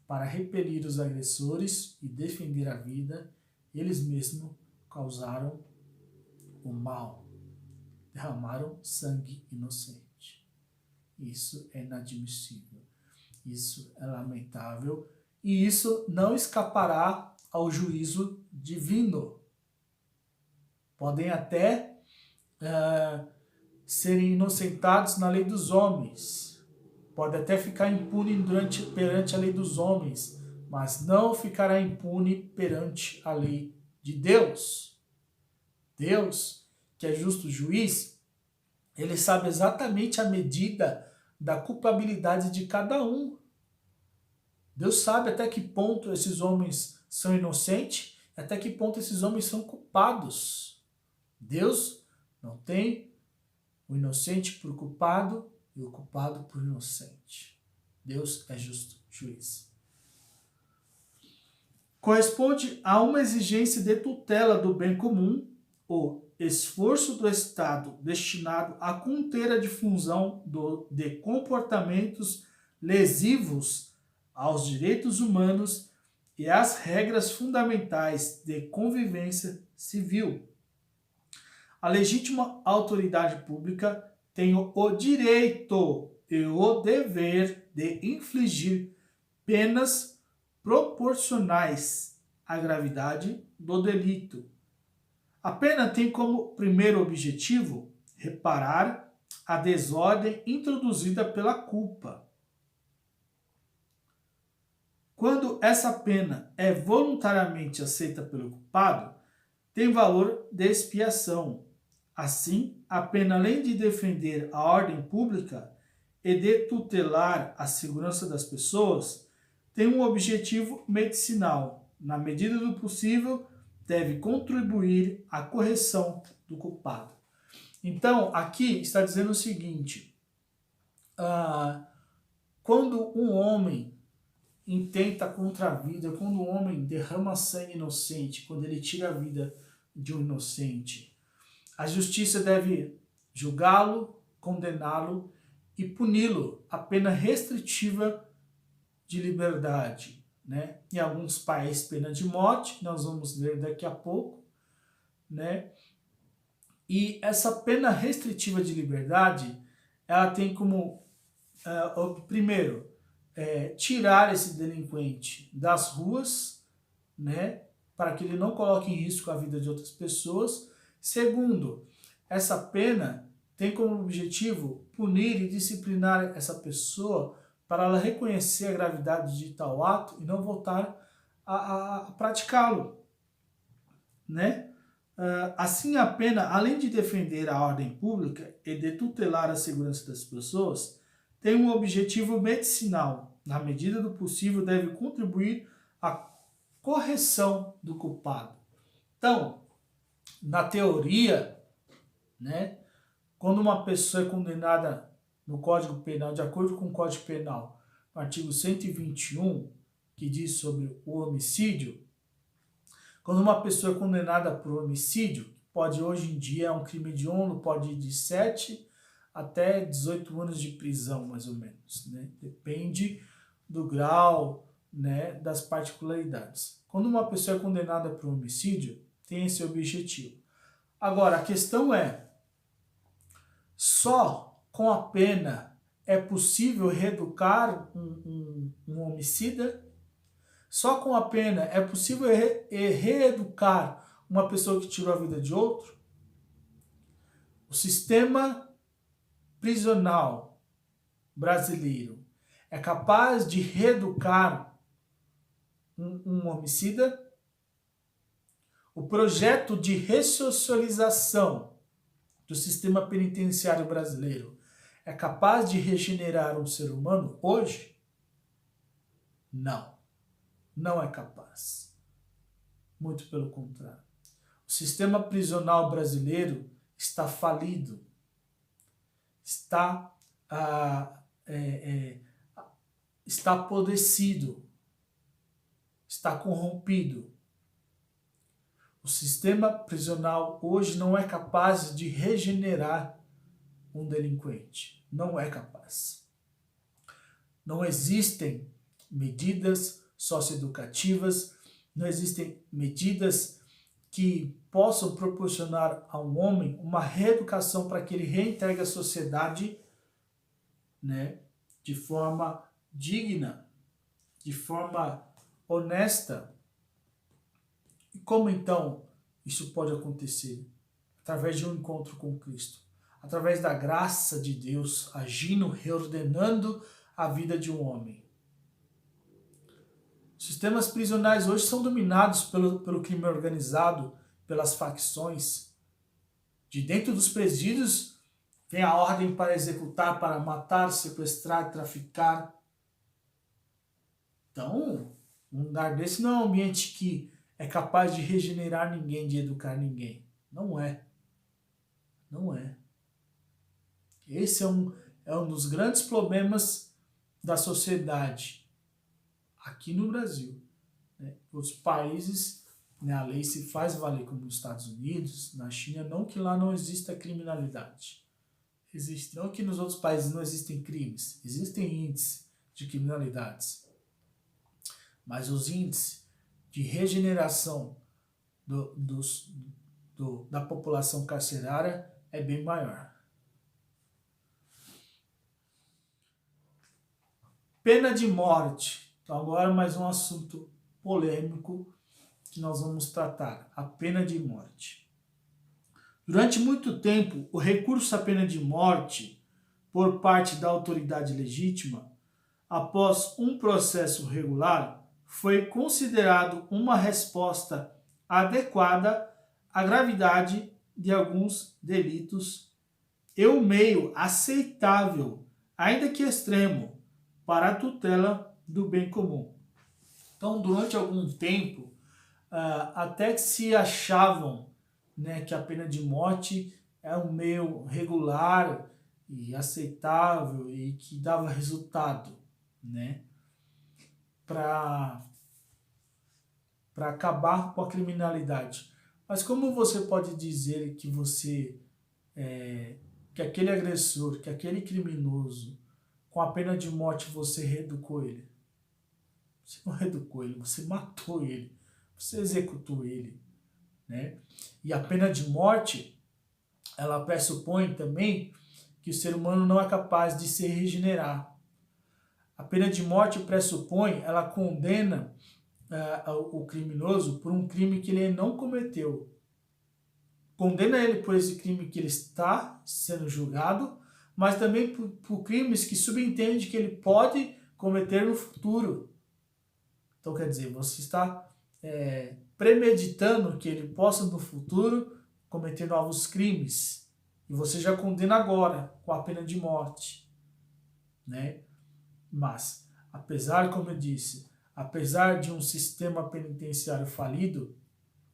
para repelir os agressores e defender a vida, eles mesmos causaram o mal, derramaram sangue inocente. Isso é inadmissível, isso é lamentável e isso não escapará ao juízo divino. Podem até serem inocentados na lei dos homens, pode até ficar impune perante a lei dos homens, mas não ficará impune perante a lei de Deus. Deus, que é justo juiz, ele sabe exatamente a medida da culpabilidade de cada um. Deus sabe até que ponto esses homens são inocentes, até que ponto esses homens são culpados. Deus não tem o inocente por culpado e o culpado por inocente. Deus é justo juiz. Corresponde a uma exigência de tutela do bem comum o esforço do Estado destinado a conter a difusão de comportamentos lesivos aos direitos humanos e às regras fundamentais de convivência civil. A legítima autoridade pública tem o direito e o dever de infligir penas proporcionais à gravidade do delito. A pena tem como primeiro objetivo reparar a desordem introduzida pela culpa. Quando essa pena é voluntariamente aceita pelo culpado, tem valor de expiação. Assim, a pena, além de defender a ordem pública e de tutelar a segurança das pessoas, tem um objetivo medicinal. Na medida do possível, deve contribuir à correção do culpado. Então, aqui está dizendo o seguinte: quando um homem intenta contra a vida, quando um homem derrama sangue inocente, quando ele tira a vida de um inocente, a justiça deve julgá-lo, condená-lo e puni-lo a pena restritiva de liberdade, né? Em alguns países, pena de morte, que nós vamos ver daqui a pouco, né? E essa pena restritiva de liberdade, ela tem como, primeiro, tirar esse delinquente das ruas, né? Para que ele não coloque em risco a vida de outras pessoas. Segundo, essa pena tem como objetivo punir e disciplinar essa pessoa para ela reconhecer a gravidade de tal ato e não voltar a praticá-lo, né? Assim, a pena, além de defender a ordem pública e de tutelar a segurança das pessoas, tem um objetivo medicinal. Na medida do possível, deve contribuir à correção do culpado. Então, na teoria, né, quando uma pessoa é condenada no Código Penal, de acordo com o Código Penal, no artigo 121, que diz sobre o homicídio, quando uma pessoa é condenada por homicídio, pode hoje em dia é um crime hediondo, pode ir de 7 até 18 anos de prisão, mais ou menos, né? Depende do grau, né, das particularidades. Quando uma pessoa é condenada por homicídio, tem esse objetivo. Agora, a questão é, só com a pena é possível reeducar um homicida? Só com a pena é possível reeducar uma pessoa que tirou a vida de outro? O sistema prisional brasileiro é capaz de reeducar um homicida? O projeto de ressocialização do sistema penitenciário brasileiro é capaz de regenerar um ser humano hoje? Não. Não é capaz. Muito pelo contrário. O sistema prisional brasileiro está falido. Está apodrecido. Está corrompido. O sistema prisional hoje não é capaz de regenerar um delinquente. Não é capaz. Não existem medidas socioeducativas, não existem medidas que possam proporcionar a um homem uma reeducação para que ele reintegre a sociedade, né, de forma digna, de forma honesta. E como então isso pode acontecer? Através de um encontro com Cristo, através da graça de Deus agindo, reordenando a vida de um homem. Os sistemas prisionais hoje são dominados pelo crime organizado, pelas facções. De dentro dos presídios vem a ordem para executar, para matar, sequestrar, traficar. Então, um lugar desse não é um ambiente que é capaz de regenerar ninguém, de educar ninguém. Não é. Não é. Esse é um dos grandes problemas da sociedade aqui no Brasil. Né? Os países, né, a lei se faz valer como nos Estados Unidos, na China, não que lá não exista criminalidade. Existe. Não que nos outros países não existem crimes. Existem índices de criminalidades. Mas os índices de regeneração da população carcerária é bem maior. Pena de morte. Então agora mais um assunto polêmico que nós vamos tratar, a pena de morte. Durante muito tempo, o recurso à pena de morte por parte da autoridade legítima, após um processo regular, foi considerado uma resposta adequada à gravidade de alguns delitos e um meio aceitável, ainda que extremo, para a tutela do bem comum. Então, durante algum tempo, até que se achavam, né, que a pena de morte é um meio regular e aceitável e que dava resultado, né, para acabar com a criminalidade. Mas como você pode dizer que que aquele agressor, que aquele criminoso, com a pena de morte você reeducou ele? Você não reeducou ele, você matou ele, você executou ele, né? E a pena de morte, ela pressupõe também que o ser humano não é capaz de se regenerar. A pena de morte pressupõe, ela condena o criminoso por um crime que ele não cometeu. Condena ele por esse crime que ele está sendo julgado, mas também por crimes que subentende que ele pode cometer no futuro. Então, quer dizer, você está premeditando que ele possa no futuro cometer novos crimes. E você já condena agora com a pena de morte, né? Mas, apesar, como eu disse, apesar de um sistema penitenciário falido,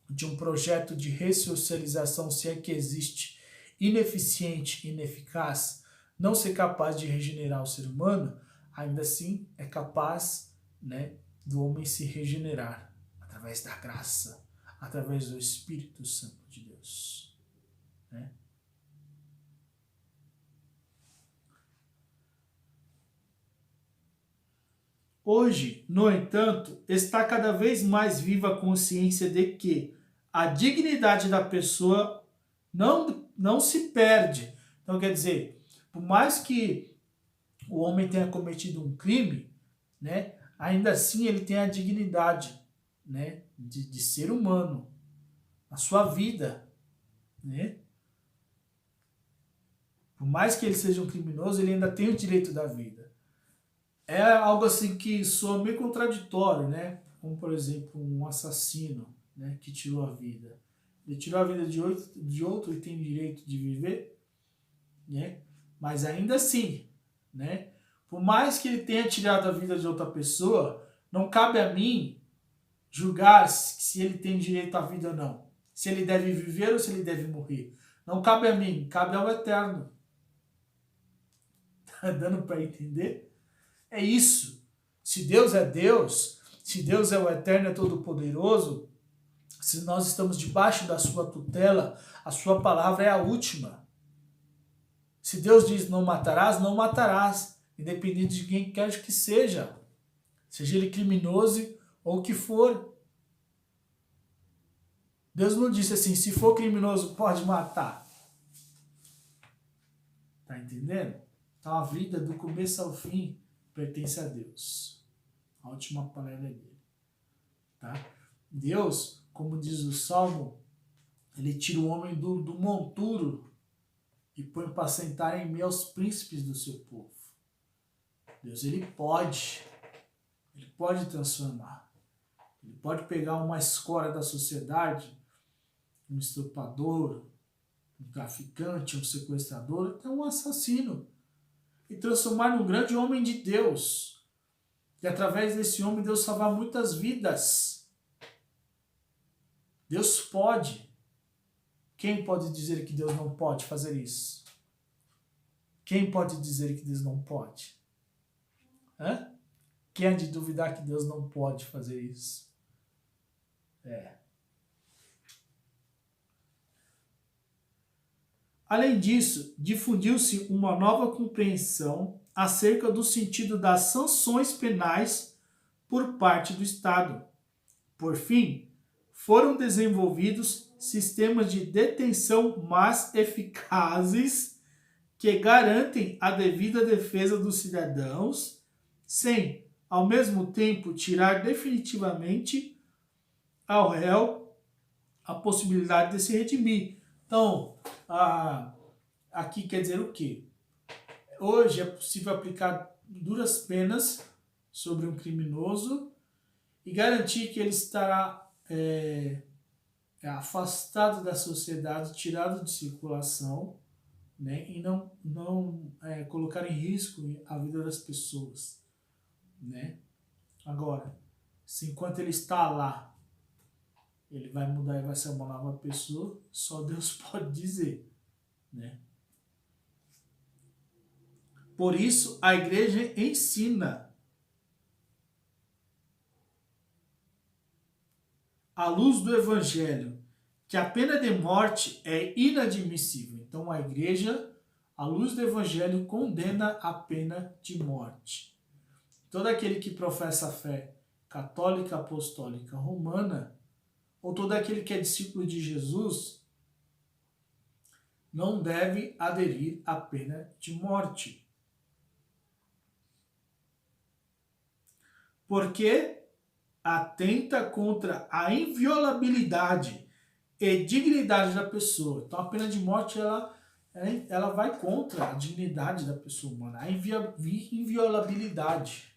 de um projeto de ressocialização, se é que existe, ineficiente e ineficaz, não ser capaz de regenerar o ser humano, ainda assim é capaz, né, do homem se regenerar através da graça, através do Espírito Santo de Deus, né? Hoje, no entanto, está cada vez mais viva a consciência de que a dignidade da pessoa não se perde. Então, quer dizer, por mais que o homem tenha cometido um crime, né, ainda assim ele tem a dignidade, né, de ser humano, a sua vida, né? Por mais que ele seja um criminoso, ele ainda tem o direito da vida. É algo assim que soa meio contraditório, né? Como, por exemplo, um assassino, né, que tirou a vida. Ele tirou a vida de outro e tem direito de viver, né? Mas ainda assim, né? Por mais que ele tenha tirado a vida de outra pessoa, não cabe a mim julgar se ele tem direito à vida ou não. Se ele deve viver ou se ele deve morrer. Não cabe a mim, cabe ao Eterno. Tá dando para entender? É isso. Se Deus, se Deus é o Eterno, é Todo-Poderoso, se nós estamos debaixo da sua tutela, a sua palavra é a última. Se Deus diz não matarás, não matarás, independente de quem quer que seja ele criminoso ou o que for. Deus não disse assim, se for criminoso pode matar. Tá entendendo? Então a vida do começo ao fim pertence a Deus. A última palavra é dele. Tá? Deus, como diz o Salmo, ele tira o homem do monturo e põe para sentar em meio aos príncipes do seu povo. Deus, ele pode transformar. Ele pode pegar uma escória da sociedade, um estuprador, um traficante, um sequestrador, até um assassino, e transformar num grande homem de Deus. E através desse homem, Deus salvar muitas vidas. Deus pode. Quem pode dizer que Deus não pode fazer isso? Quem pode dizer que Deus não pode? Hã? Quem é de duvidar que Deus não pode fazer isso? Além disso, difundiu-se uma nova compreensão acerca do sentido das sanções penais por parte do Estado. Por fim, foram desenvolvidos sistemas de detenção mais eficazes que garantem a devida defesa dos cidadãos, sem, ao mesmo tempo, tirar definitivamente ao réu a possibilidade de se redimir. Então, aqui quer dizer o quê? Hoje é possível aplicar duras penas sobre um criminoso e garantir que ele estará afastado da sociedade, tirado de circulação, né, e não colocar em risco a vida das pessoas, né? Agora, se enquanto ele está lá, ele vai mudar e vai ser uma nova pessoa, só Deus pode dizer, né? Por isso, a igreja ensina, à luz do evangelho, que a pena de morte é inadmissível. Então, a igreja, à luz do evangelho, condena a pena de morte. Todo aquele que professa a fé católica, apostólica, romana, ou todo aquele que é discípulo de Jesus, não deve aderir à pena de morte. Porque atenta contra a inviolabilidade e dignidade da pessoa. Então, a pena de morte, ela vai contra a dignidade da pessoa humana, a inviolabilidade.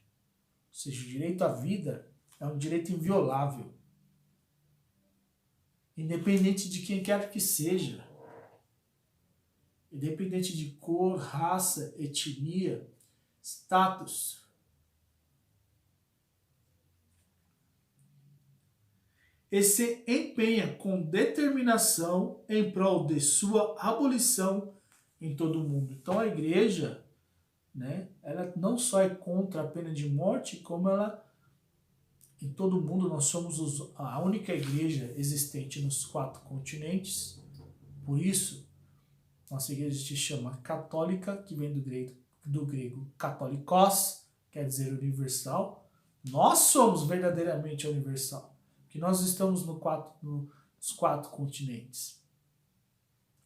Ou seja, o direito à vida é um direito inviolável. Independente de quem quer que seja. Independente de cor, raça, etnia, status. E se empenha com determinação em prol de sua abolição em todo o mundo. Então a igreja, né, ela não só é contra a pena de morte, como ela, em todo o mundo, nós somos a única igreja existente nos 4 continentes. Por isso, nossa igreja se chama católica, que vem do grego katolikos, quer dizer universal. Nós somos verdadeiramente universal. Que nós estamos nos 4 continentes.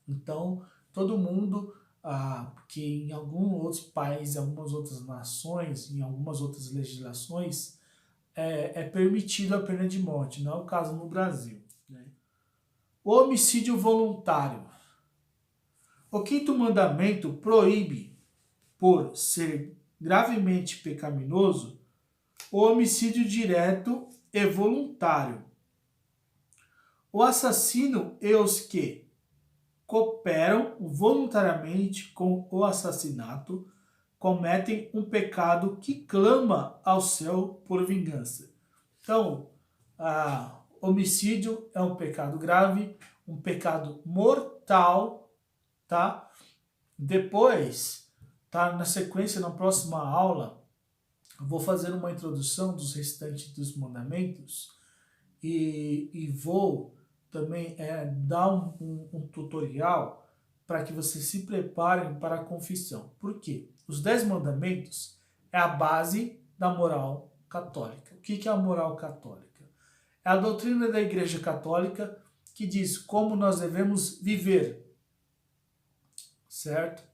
Então, todo mundo, que em alguns outros países, em algumas outras nações, em algumas outras legislações, é permitido a pena de morte, não é o caso no Brasil, né? O homicídio voluntário. O 5º mandamento proíbe, por ser gravemente pecaminoso, o homicídio direto e voluntário. O assassino e os que cooperam voluntariamente com o assassinato cometem um pecado que clama ao céu por vingança. Então, homicídio é um pecado grave, um pecado mortal, tá? Depois, tá, na sequência, na próxima aula, eu vou fazer uma introdução dos restantes dos mandamentos e vou também dar um tutorial para que vocês se preparem para a confissão. Por quê? Os 10 mandamentos é a base da moral católica. O que é a moral católica? É a doutrina da Igreja Católica que diz como nós devemos viver, certo?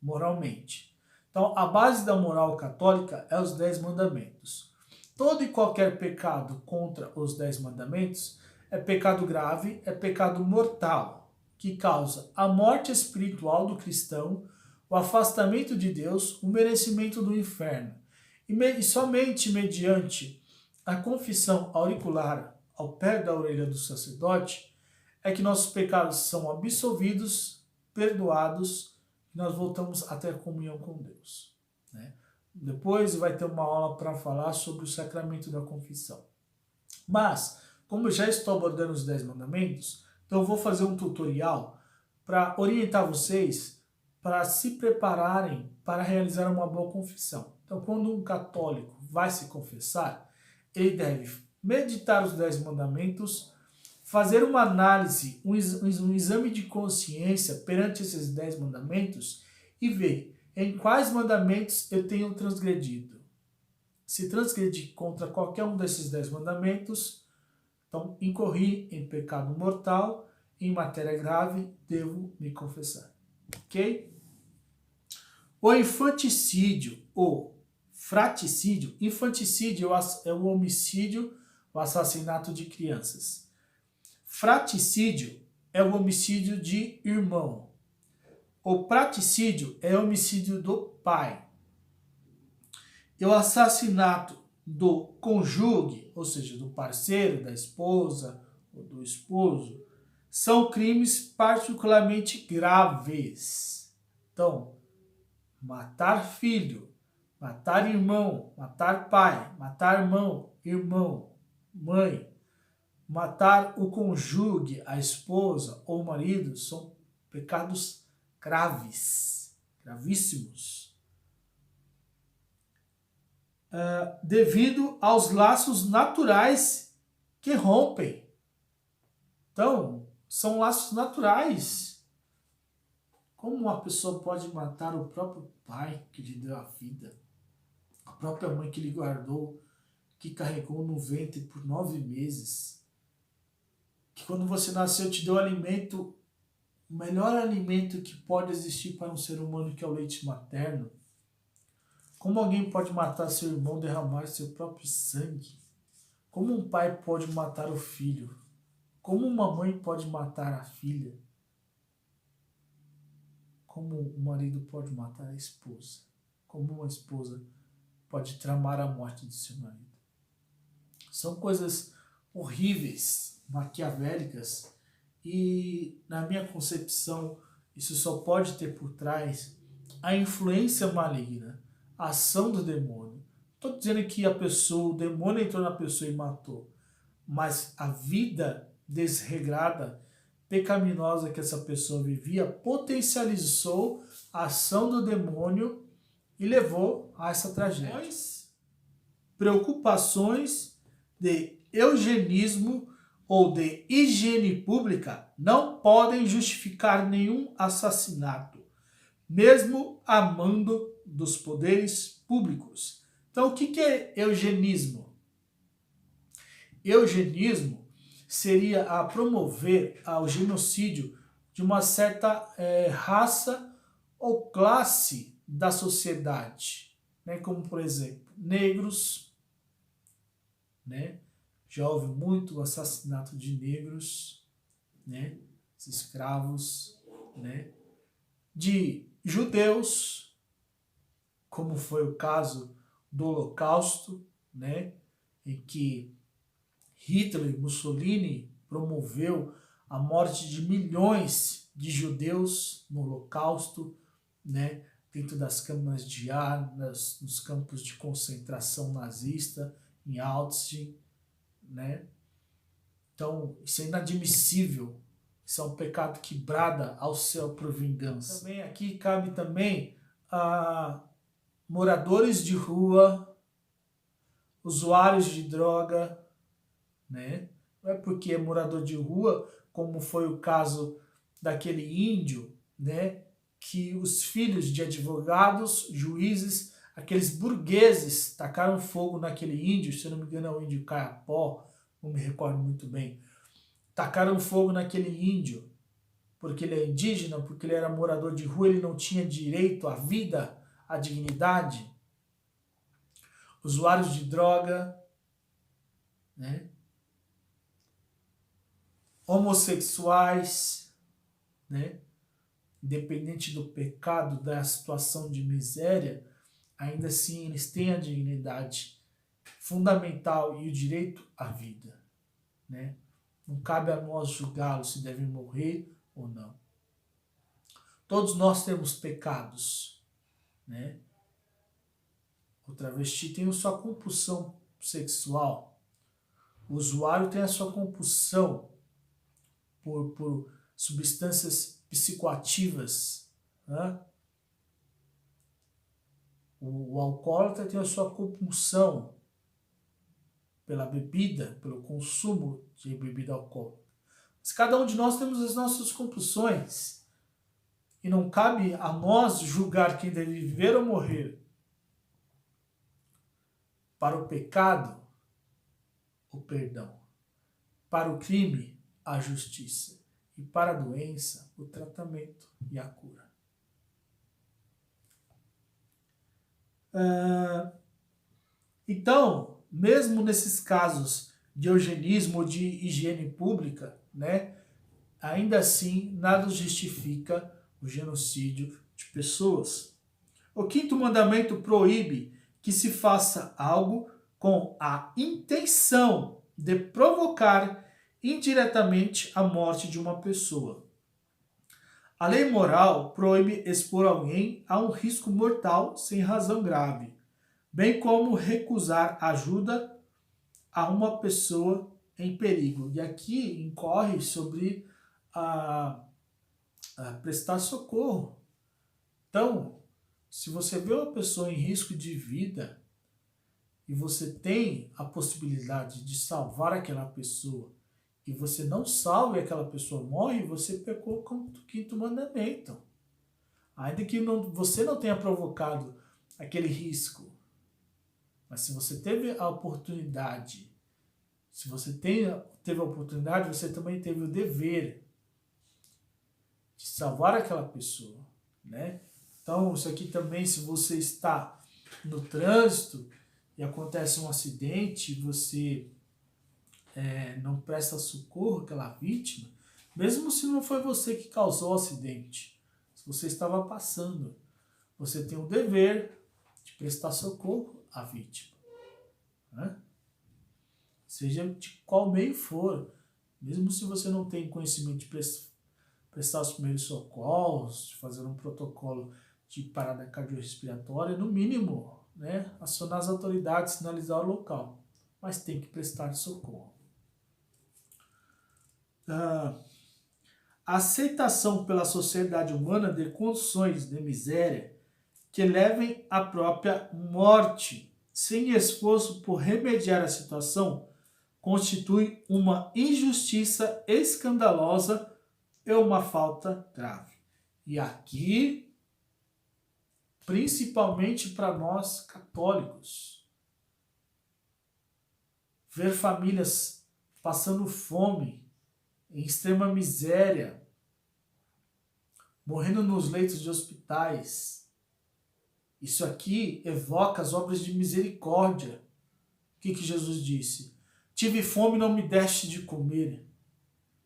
Moralmente. Então, a base da moral católica é os 10 mandamentos. Todo e qualquer pecado contra os 10 mandamentos é pecado grave, é pecado mortal, que causa a morte espiritual do cristão, o afastamento de Deus, o merecimento do inferno. E somente mediante a confissão auricular ao pé da orelha do sacerdote é que nossos pecados são absolvidos, perdoados, nós voltamos a ter comunhão com Deus, né? Depois vai ter uma aula para falar sobre o sacramento da confissão. Mas, como eu já estou abordando os 10 mandamentos, então eu vou fazer um tutorial para orientar vocês para se prepararem para realizar uma boa confissão. Então, quando um católico vai se confessar, ele deve meditar os 10 mandamentos, fazer uma análise, um exame de consciência perante esses 10 mandamentos e ver em quais mandamentos eu tenho transgredido? Se transgredir contra qualquer um desses 10 mandamentos, então incorri em pecado mortal, em matéria grave, devo me confessar. Ok? O infanticídio ou fraticídio. Infanticídio é o homicídio, o assassinato de crianças. Fraticídio é o homicídio de irmão. O praticídio é o homicídio do pai. E o assassinato do cônjuge, ou seja, do parceiro, da esposa ou do esposo, são crimes particularmente graves. Então, matar filho, matar irmão, matar pai, matar irmão, mãe, matar o cônjuge, a esposa ou o marido são pecados graves, gravíssimos. Devido aos laços naturais que rompem. Então, são laços naturais. Como uma pessoa pode matar o próprio pai que lhe deu a vida, a própria mãe que lhe guardou, que carregou no ventre por 9 meses, que quando você nasceu te deu alimento, o melhor alimento que pode existir para um ser humano, que é o leite materno. Como alguém pode matar seu irmão, derramar seu próprio sangue? Como um pai pode matar o filho? Como uma mãe pode matar a filha? Como um marido pode matar a esposa? Como uma esposa pode tramar a morte de seu marido? São coisas horríveis, maquiavélicas, e na minha concepção isso só pode ter por trás a influência maligna, a ação do demônio. Estou dizendo que o demônio entrou na pessoa e matou, mas a vida desregrada, pecaminosa que essa pessoa vivia potencializou a ação do demônio e levou a essa tragédia. Preocupações de eugenismo ou de higiene pública não podem justificar nenhum assassinato, mesmo amando dos poderes públicos. Então, o que é eugenismo? Eugenismo seria a promover o genocídio de uma certa raça ou classe da sociedade, né? Como, por exemplo, negros, né? Já houve muito assassinato de negros, né? Escravos, né? De judeus, como foi o caso do Holocausto, né? Em que Hitler e Mussolini promoveu a morte de milhões de judeus no Holocausto, né? Dentro das câmaras de ar, nos campos de concentração nazista, em Auschwitz, né? Então, isso é inadmissível. Isso é um pecado que brada ao céu por vingança. Também aqui cabe também a moradores de rua, usuários de droga, né? Não é porque é morador de rua, como foi o caso daquele índio, né? Que os filhos de advogados, juízes, aqueles burgueses tacaram fogo naquele índio, se eu não me engano é o índio Caiapó, não me recordo muito bem. Tacaram fogo naquele índio, porque ele é indígena, porque ele era morador de rua, ele não tinha direito à vida, à dignidade. Usuários de droga, né? Homossexuais, né? Independente do pecado, da situação de miséria, ainda assim eles têm a dignidade fundamental e o direito à vida, né? Não cabe a nós julgá-los se devem morrer ou não. Todos nós temos pecados, né? O travesti tem a sua compulsão sexual. O usuário tem a sua compulsão por substâncias psicoativas, né? O alcoólatra tem a sua compulsão pela bebida, pelo consumo de bebida alcoólica. Mas cada um de nós temos as nossas compulsões. E não cabe a nós julgar quem deve viver ou morrer. Para o pecado, o perdão. Para o crime, a justiça. E para a doença, o tratamento e a cura. Então, mesmo nesses casos de eugenismo ou de higiene pública, né, ainda assim, nada justifica o genocídio de pessoas. O quinto mandamento proíbe que se faça algo com a intenção de provocar indiretamente a morte de uma pessoa. A lei moral proíbe expor alguém a um risco mortal sem razão grave, bem como recusar ajuda a uma pessoa em perigo. E aqui incorre sobre a prestar socorro. Então, se você vê uma pessoa em risco de vida e você tem a possibilidade de salvar aquela pessoa e você não salva e aquela pessoa morre, você pecou contra o quinto mandamento. Ainda que você não tenha provocado aquele risco, mas se você teve a oportunidade, se você teve a oportunidade, você também teve o dever de salvar aquela pessoa, né? Então, isso aqui também, se você está no trânsito e acontece um acidente, você não presta socorro àquela vítima, mesmo se não foi você que causou o acidente, se você estava passando, você tem o dever de prestar socorro à vítima, né? Seja de qual meio for, mesmo se você não tem conhecimento de prestar os primeiros socorros, de fazer um protocolo de parada cardiorrespiratória, no mínimo, né, acionar as autoridades, sinalizar o local, mas tem que prestar socorro. A aceitação pela sociedade humana de condições de miséria que levem à própria morte, sem esforço por remediar a situação, constitui uma injustiça escandalosa e uma falta grave. E aqui, principalmente para nós católicos, ver famílias passando fome, em extrema miséria, morrendo nos leitos de hospitais, isso aqui evoca as obras de misericórdia. O que Jesus disse? Tive fome e não me deste de comer.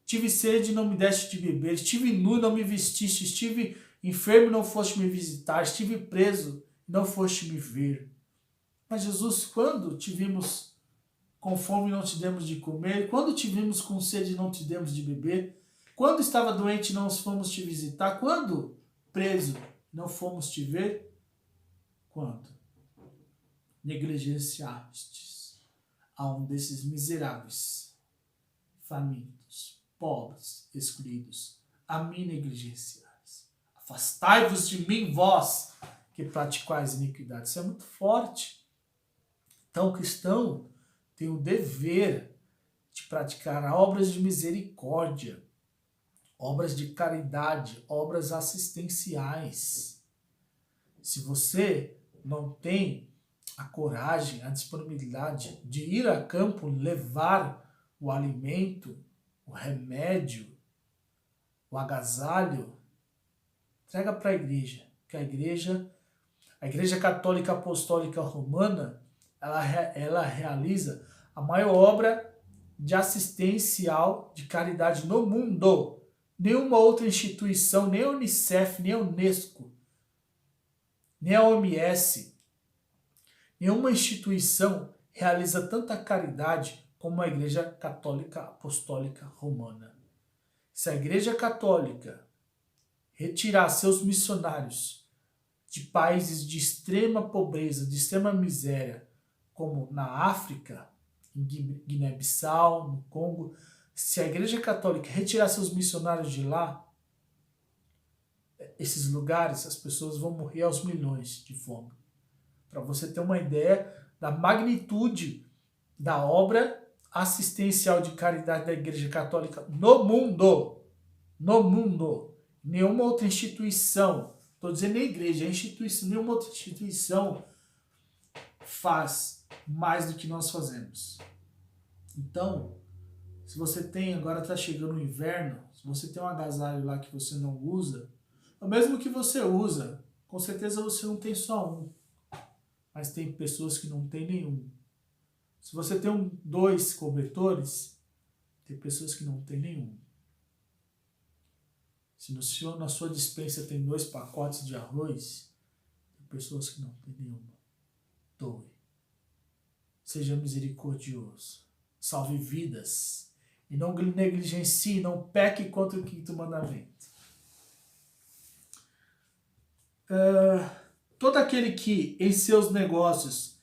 Tive sede e não me deste de beber. Estive nu e não me vestiste. Estive enfermo e não foste me visitar. Estive preso e não foste me ver. Mas Jesus, quando te vimos com fome e não te demos de comer? Quando te vimos com sede e não te demos de beber? Quando estava doente e não fomos te visitar? Quando preso não fomos te ver? Quando negligenciastes a um desses miseráveis, famintos, pobres, excluídos, a mim negligenciais. Afastai-vos de mim, vós, que praticais iniquidade. Isso é muito forte. Então, o cristão tem o dever de praticar obras de misericórdia, obras de caridade, obras assistenciais. Se você não tem a coragem, a disponibilidade de ir a campo, levar o alimento, o remédio, o agasalho, entrega para a igreja, que a Igreja Católica Apostólica Romana, ela realiza a maior obra de assistencial de caridade no mundo. Nenhuma outra instituição, nem a Unicef, nem a Unesco, nem a OMS, nenhuma instituição realiza tanta caridade como a Igreja Católica Apostólica Romana. Se a Igreja Católica retirar seus missionários de países de extrema pobreza, de extrema miséria, como na África, em Guiné-Bissau, no Congo, se a Igreja Católica retirar seus missionários de lá, esses lugares, as pessoas vão morrer aos milhões de fome. Para você ter uma ideia da magnitude da obra assistencial de caridade da Igreja Católica no mundo. No mundo. Nenhuma outra instituição, estou dizendo a igreja, a instituição, nenhuma outra instituição faz mais do que nós fazemos. Então, se você tem, agora está chegando o inverno, se você tem um agasalho lá que você não usa, ou mesmo que você usa, com certeza você não tem só um, mas tem pessoas que não tem nenhum. Se você tem 2 cobertores, tem pessoas que não tem nenhum. Se na sua despensa tem 2 pacotes de arroz, tem pessoas que não tem nenhuma. Doe. Seja misericordioso. Salve vidas. E não negligencie, não peque contra o 5º mandamento. Todo aquele que em seus negócios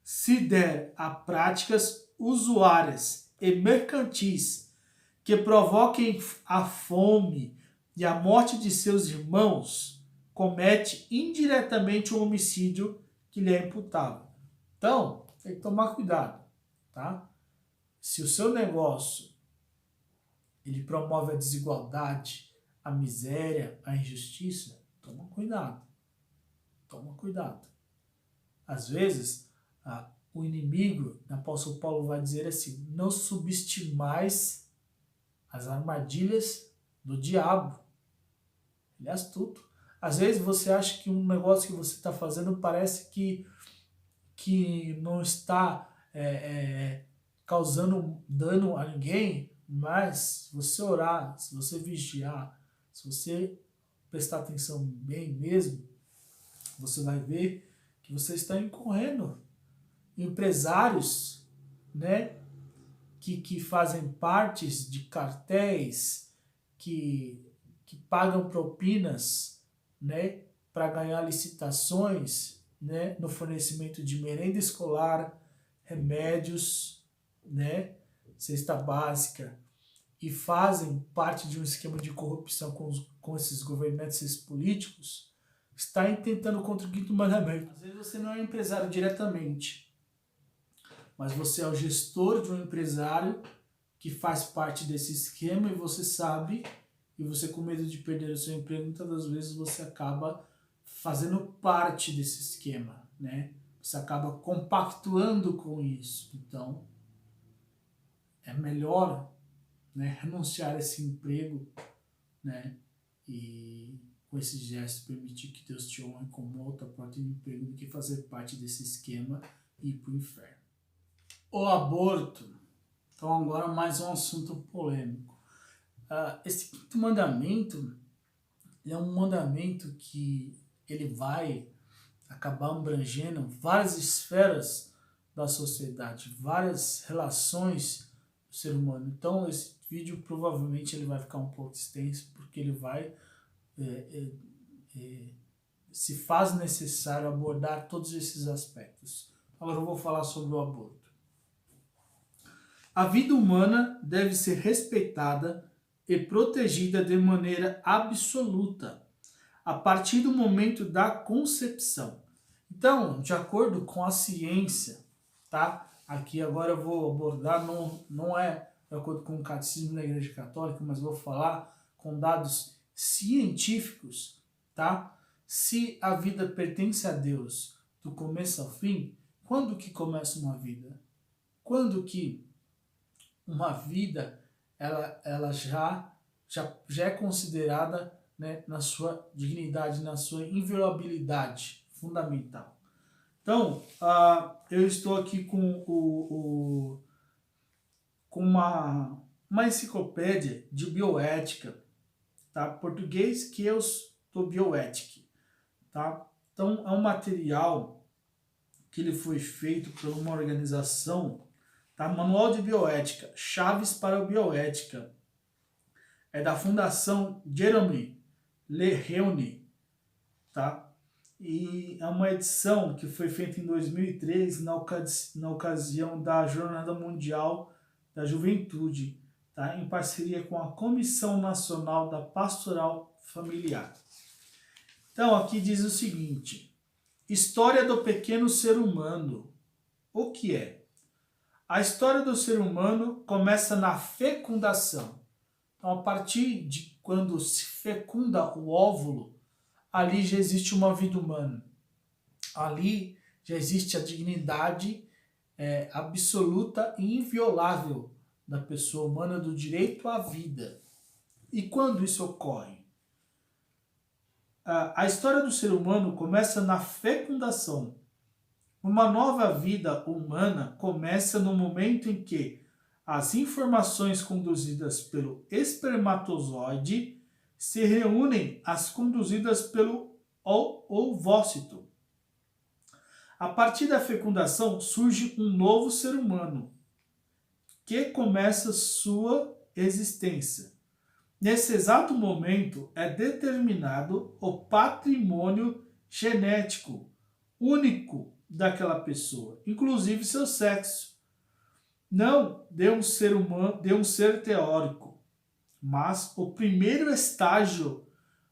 se der a práticas usuárias e mercantis que provoquem a fome e a morte de seus irmãos, comete indiretamente um homicídio que lhe é imputável. Então, tem que tomar cuidado, tá? Se o seu negócio ele promove a desigualdade, a miséria, a injustiça, toma cuidado. Toma cuidado. Às vezes, o inimigo, o apóstolo Paulo vai dizer assim, não subestimais as armadilhas do diabo. Ele é astuto. Às vezes você acha que um negócio que você está fazendo parece que não está causando dano a ninguém, mas se você orar, se você vigiar, se você prestar atenção bem mesmo, você vai ver que você está incorrendo. Empresários, né, que fazem partes de cartéis, que pagam propinas, né, para ganhar licitações, né, no fornecimento de merenda escolar, remédios, né, cesta básica, e fazem parte de um esquema de corrupção com esses governantes, esses políticos, está tentando contra o 5º mandamento. Às vezes você não é empresário diretamente, mas você é o gestor de um empresário que faz parte desse esquema e você sabe, e você com medo de perder o seu emprego, muitas das vezes você acaba fazendo parte desse esquema, né? Você acaba compactuando com isso. Então, é melhor, né, renunciar a esse emprego, né? E com esse gesto permitir que Deus te honre como outra porta de emprego do que fazer parte desse esquema e ir para o inferno. O aborto. Então agora mais um assunto polêmico. Esse 5º mandamento é um mandamento que ele vai acabar abrangendo várias esferas da sociedade, várias relações do ser humano. Então esse vídeo provavelmente ele vai ficar um pouco extenso, porque ele vai se faz necessário abordar todos esses aspectos. Agora eu vou falar sobre o aborto. A vida humana deve ser respeitada e protegida de maneira absoluta, a partir do momento da concepção. Então, de acordo com a ciência, tá? Aqui agora eu vou abordar, não é de acordo com o catecismo da Igreja Católica, mas vou falar com dados científicos, tá? Se a vida pertence a Deus do começo ao fim, quando que começa uma vida? Quando que uma vida ela já é considerada, né, na sua dignidade, na sua inviolabilidade fundamental. Então, eu estou aqui com uma enciclopédia de bioética, tá? Português que eu estou bioética, tá? Então, é um material que ele foi feito por uma organização, tá? Manual de Bioética, Chaves para a Bioética, é da Fundação Jerome Lejeune, tá? E é uma edição que foi feita em 2003 na ocasião da Jornada Mundial da Juventude, tá? Em parceria com a Comissão Nacional da Pastoral Familiar. Então aqui diz o seguinte: história do pequeno ser humano. O que é? A história do ser humano começa na fecundação. Então, a partir de quando se fecunda o óvulo, ali já existe uma vida humana. Ali já existe a dignidade absoluta e inviolável da pessoa humana, do direito à vida. E quando isso ocorre? A história do ser humano começa na fecundação. Uma nova vida humana começa no momento em que as informações conduzidas pelo espermatozoide se reúnem às conduzidas pelo ovócito. A partir da fecundação surge um novo ser humano que começa sua existência. Nesse exato momento é determinado o patrimônio genético único daquela pessoa, inclusive seu sexo. Não de um ser humano, de um ser teórico, mas o primeiro estágio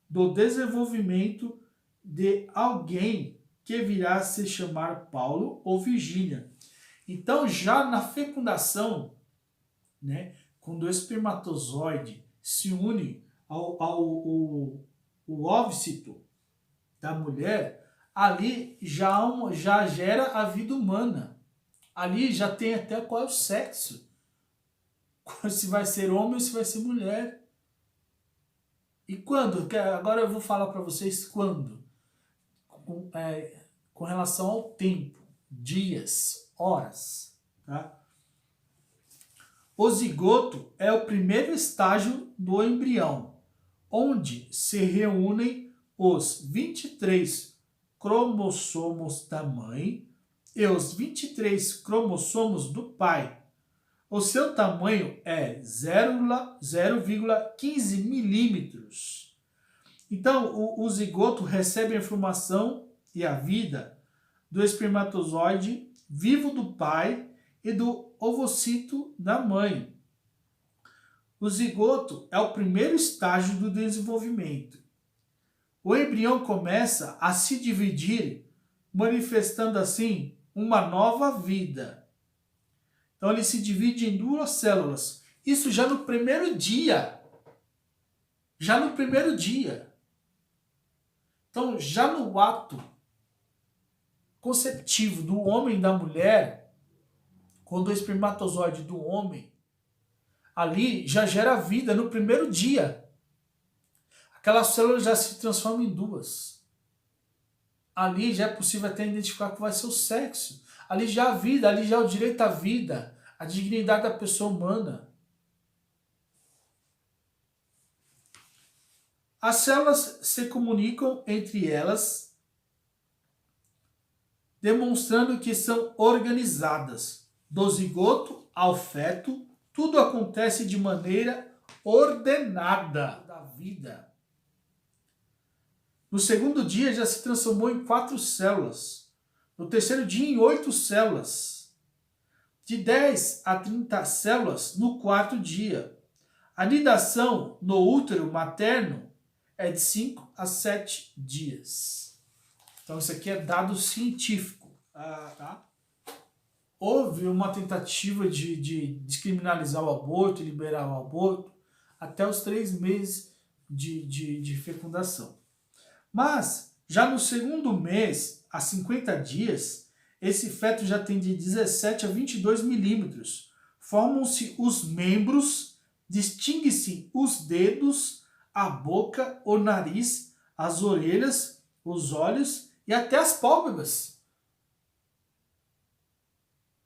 do desenvolvimento de alguém que virá a se chamar Paulo ou Virgínia. Então, já na fecundação, né, quando o espermatozoide se une ao óvulo da mulher, ali já gera a vida humana. Ali já tem até qual é o sexo. Se vai ser homem ou se vai ser mulher. E quando? Agora eu vou falar para vocês quando. Com relação ao tempo, dias, horas. Tá? O zigoto é o primeiro estágio do embrião, onde se reúnem os 23 cromossomos da mãe e os 23 cromossomos do pai. O seu tamanho é 0,15 milímetros. Então, o zigoto recebe a informação e a vida do espermatozoide vivo do pai e do ovocito da mãe. O zigoto é o primeiro estágio do desenvolvimento. O embrião começa a se dividir, manifestando assim uma nova vida. Então ele se divide em duas células. Isso já no primeiro dia. Já no primeiro dia. Então, já no ato conceptivo do homem e da mulher, quando o espermatozoide do homem, ali já gera vida no primeiro dia. Aquela célula já se transforma em duas. Ali já é possível até identificar qual vai ser o sexo. Ali já há vida, ali já há o direito à vida, a dignidade da pessoa humana. As células se comunicam entre elas, demonstrando que são organizadas. Do zigoto ao feto, tudo acontece de maneira ordenada da vida. No segundo dia já se transformou em 4 células. No terceiro dia em 8 células. De 10 a 30 células no quarto dia. A nidação no útero materno é de 5 a 7 dias. Então isso aqui é dado científico. Tá? Houve uma tentativa de descriminalizar o aborto, liberar o aborto, até os 3 meses de fecundação. Mas, já no segundo mês, a 50 dias, esse feto já tem de 17 a 22 milímetros. Formam-se os membros, distingue-se os dedos, a boca, o nariz, as orelhas, os olhos e até as pálpebras.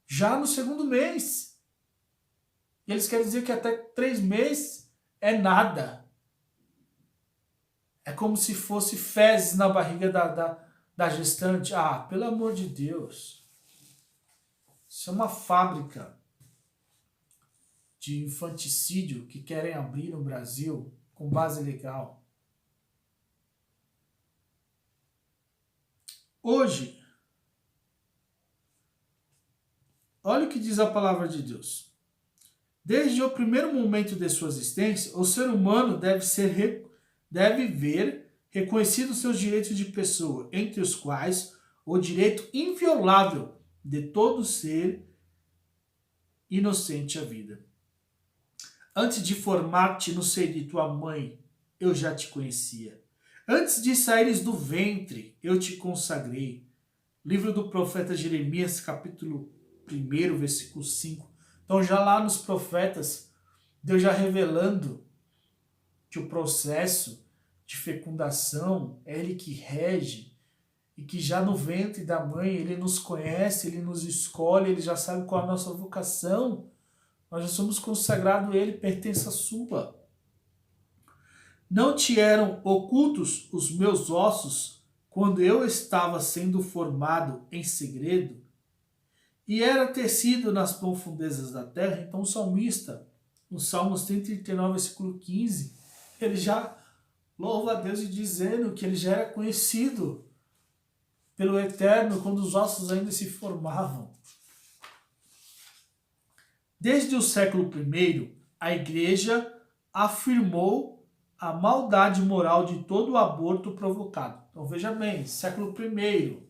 Já no segundo mês. E eles querem dizer que até 3 meses é nada. É como se fosse fezes na barriga da gestante. Ah, pelo amor de Deus. Isso é uma fábrica de infanticídio que querem abrir no Brasil com base legal. Hoje, olha o que diz a palavra de Deus. Desde o primeiro momento de sua existência, o ser humano deve ver reconhecidos seus direitos de pessoa, entre os quais o direito inviolável de todo ser inocente à vida. Antes de formar-te no seio de tua mãe, eu já te conhecia. Antes de saíres do ventre, eu te consagrei. Livro do profeta Jeremias, capítulo 1, versículo 5. Então, já lá nos profetas, Deus já revelando que o processo de fecundação é Ele que rege, e que já no ventre da mãe Ele nos conhece, Ele nos escolhe, Ele já sabe qual é a nossa vocação. Nós já somos consagrados a Ele, pertence a sua. Não te eram ocultos os meus ossos quando eu estava sendo formado em segredo? E era tecido nas profundezas da terra? Então o salmista, no Salmos 139, versículo 15, ele já louva a Deus e dizendo que ele já era conhecido pelo Eterno quando os ossos ainda se formavam. Desde o século I, a Igreja afirmou a maldade moral de todo o aborto provocado. Então veja bem, século I.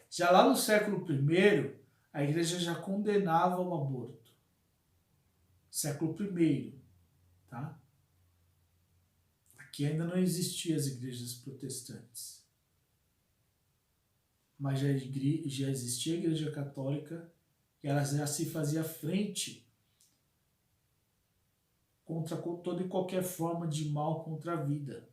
Já lá no século I, a Igreja já condenava o aborto. Século I, tá? Aqui ainda não existiam as igrejas protestantes. Mas já existia a Igreja Católica, e ela já se fazia frente contra toda e qualquer forma de mal contra a vida.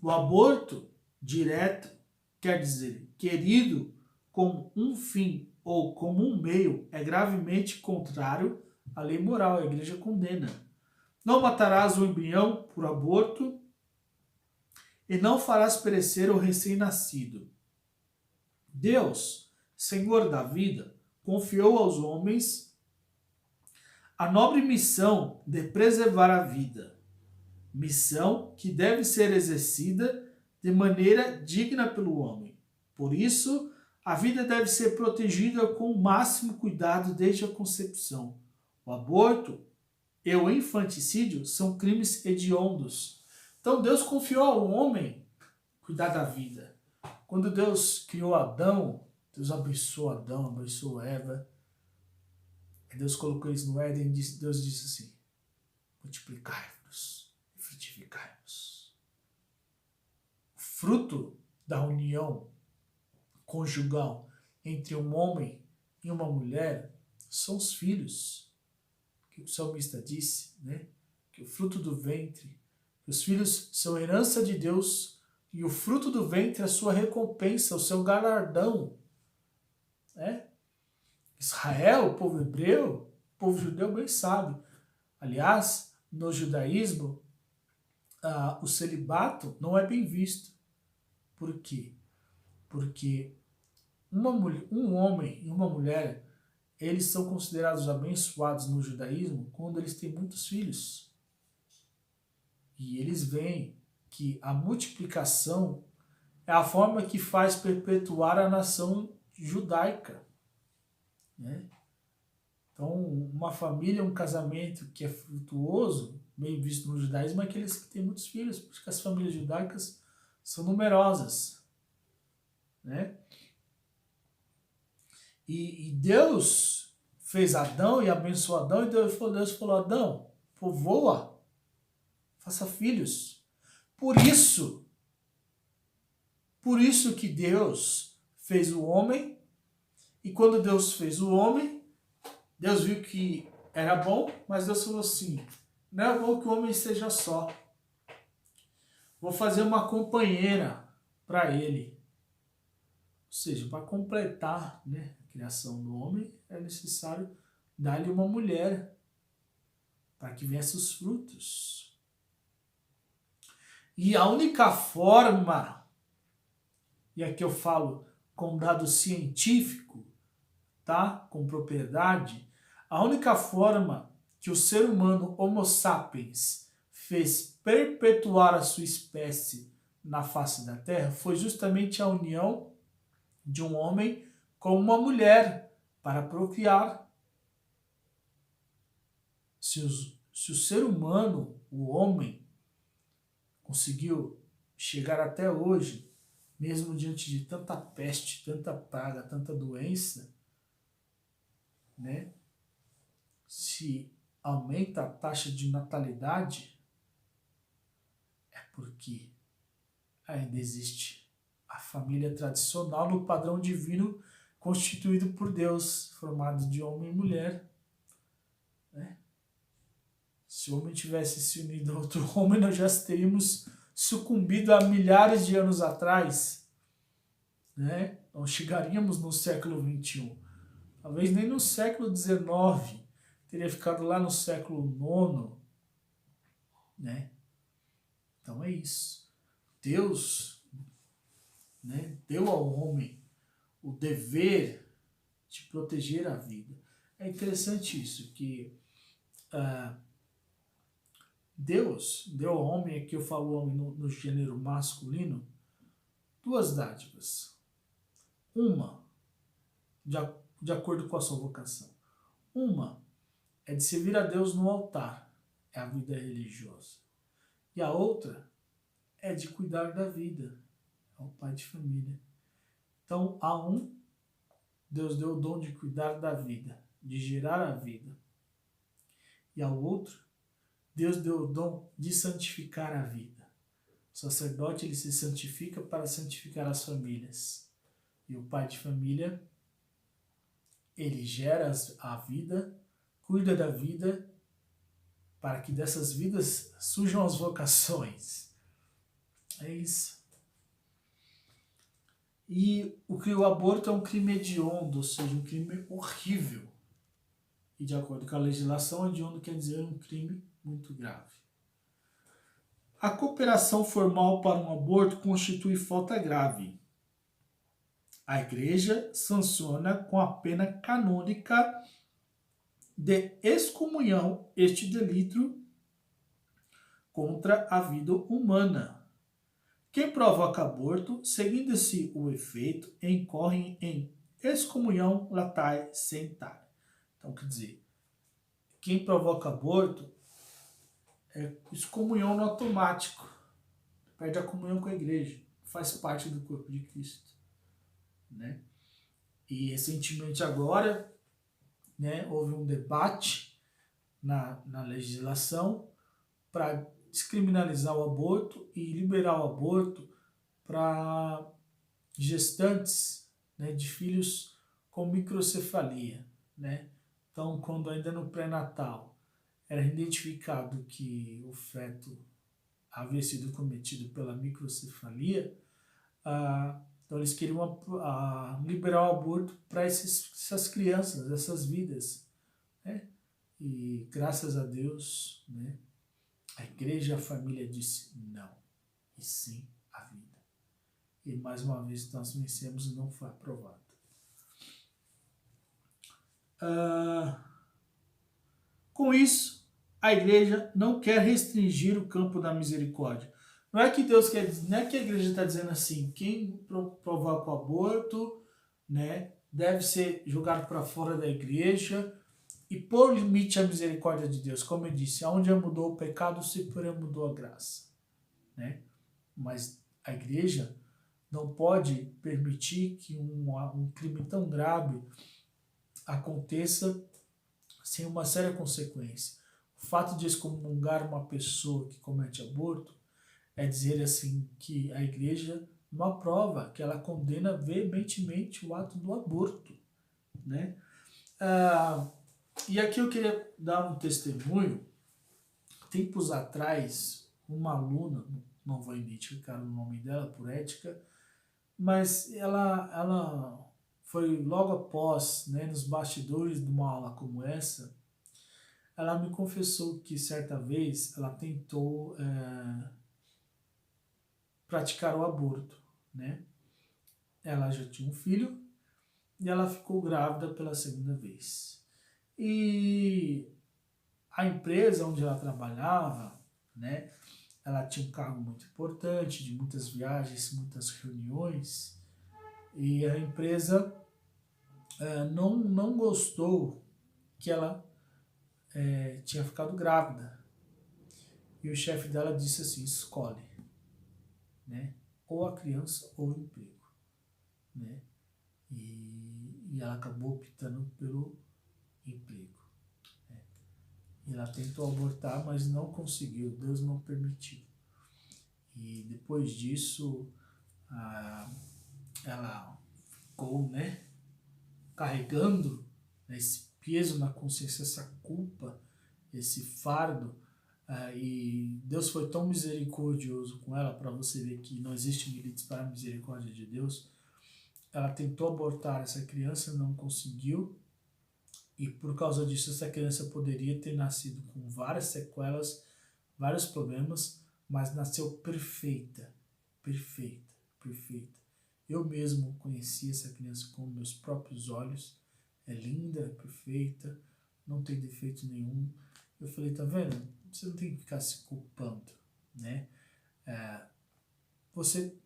O aborto direto quer dizer querido como um fim ou como um meio é gravemente contrário à lei moral. A Igreja condena. Não matarás o embrião por aborto e não farás perecer o recém-nascido. Deus, Senhor da vida, confiou aos homens a nobre missão de preservar a vida, missão que deve ser exercida de maneira digna pelo homem. Por isso, a vida deve ser protegida com o máximo cuidado desde a concepção. O aborto e o infanticídio são crimes hediondos. Então Deus confiou ao homem cuidar da vida. Quando Deus criou Adão, Deus abençoou Adão, abençoou Eva. Deus colocou eles no Éden e Deus disse assim: multiplicai-vos e frutificai-vos. O fruto da união conjugal entre um homem e uma mulher são os filhos, que o salmista disse, né? Que o fruto do ventre, os filhos são herança de Deus e o fruto do ventre é a sua recompensa, o seu galardão, né? Israel, o povo hebreu, o povo judeu bem sabe. Aliás, no judaísmo, o celibato não é bem visto. Por quê? Porque um homem e uma mulher, eles são considerados abençoados no judaísmo quando eles têm muitos filhos. E eles veem que a multiplicação é a forma que faz perpetuar a nação judaica, né? Então, uma família, um casamento que é frutuoso, bem visto no judaísmo, é aqueles que têm muitos filhos, porque as famílias judaicas são numerosas, né? E Deus fez Adão e abençoou Adão, e Deus falou: Adão, povoa, faça filhos. Por isso que Deus fez o homem, e quando Deus fez o homem, Deus viu que era bom, mas Deus falou assim: não é bom que o homem seja só. Vou fazer uma companheira para ele. Ou seja, para completar, né, a criação do homem, é necessário dar-lhe uma mulher para que viesse os frutos. E a única forma, e aqui eu falo com dado científico, tá? Com propriedade, a única forma que o ser humano Homo sapiens fez perpetuar a sua espécie na face da Terra foi justamente a união de um homem com uma mulher para procriar. Se o ser humano, o homem, conseguiu chegar até hoje, mesmo diante de tanta peste, tanta praga, tanta doença, né? Se aumenta a taxa de natalidade, é porque ainda existe a família tradicional no padrão divino constituído por Deus, formado de homem e mulher. Né? Se o homem tivesse se unido a outro homem, nós já teríamos sucumbido há milhares de anos atrás. Né? Não chegaríamos no século XXI. Talvez nem no século XIX. Teria ficado lá no século IX. Né? Então é isso. Deus, né, deu ao homem o dever de proteger a vida. É interessante isso, que Deus deu ao homem, aqui eu falo homem no gênero masculino, duas dádivas. Uma, de acordo com a sua vocação. Uma é de servir a Deus no altar, é a vida religiosa. E a outra é de cuidar da vida, é o pai de família. Então, a um, Deus deu o dom de cuidar da vida, de gerar a vida. E ao outro, Deus deu o dom de santificar a vida. O sacerdote, ele se santifica para santificar as famílias. E o pai de família, ele gera a vida, cuida da vida, para que dessas vidas surjam as vocações. É isso. E o aborto é um crime hediondo, ou seja, um crime horrível. E de acordo com a legislação, hediondo quer dizer um crime muito grave. A cooperação formal para um aborto constitui falta grave. A Igreja sanciona com a pena canônica de excomunhão este delito contra a vida humana. Quem provoca aborto, seguindo-se o efeito, incorre em excomunhão latae sentare. Então, quer dizer, quem provoca aborto é excomunhão no automático. Perde a comunhão com a igreja. Faz parte do corpo de Cristo. Né? E recentemente agora, né, houve um debate na legislação para descriminalizar o aborto e liberar o aborto para gestantes, né, de filhos com microcefalia. Né? Então, quando ainda no pré-natal era identificado que o feto havia sido cometido pela microcefalia, então eles queriam liberar o aborto para essas crianças, essas vidas. Né? E graças a Deus, né, a igreja e a família disse não, e sim a vida. E mais uma vez nós vencemos e não foi aprovado. Com isso, a igreja não quer restringir o campo da misericórdia. Não é que Deus quer dizer, não é que a igreja está dizendo assim, quem provoca o aborto, né, deve ser jogado para fora da igreja e pôr limite à misericórdia de Deus. Como eu disse, aonde mudou o pecado, se mudou a graça. Né? Mas a igreja não pode permitir que um crime tão grave aconteça sem uma séria consequência. O fato de excomungar uma pessoa que comete aborto é dizer assim que a igreja não aprova, que ela condena veementemente o ato do aborto. Né? E aqui eu queria dar um testemunho. Tempos atrás, uma aluna, não vou identificar o nome dela por ética, mas ela foi logo após, né, nos bastidores de uma aula como essa, ela me confessou que certa vez ela tentou praticar o aborto. Né? Ela já tinha um filho e ela ficou grávida pela segunda vez. E a empresa onde ela trabalhava, né, ela tinha um cargo muito importante, de muitas viagens, muitas reuniões, e a empresa não gostou que ela tinha ficado grávida. E o chefe dela disse assim, escolhe, né, ou a criança ou o emprego. Né? E ela acabou optando pelo emprego. Né? Ela tentou abortar, mas não conseguiu, Deus não permitiu. E depois disso, ela ficou, né, carregando esse peso na consciência, essa culpa, esse fardo. E Deus foi tão misericordioso com ela, para você ver que não existe limites para a misericórdia de Deus. Ela tentou abortar essa criança, não conseguiu, e por causa disso essa criança poderia ter nascido com várias sequelas, vários problemas, mas nasceu perfeita, perfeita, perfeita. Eu mesmo conheci essa criança com meus próprios olhos, é linda, é perfeita, não tem defeito nenhum. Eu falei, tá vendo? Você não tem que ficar se culpando, né? Você,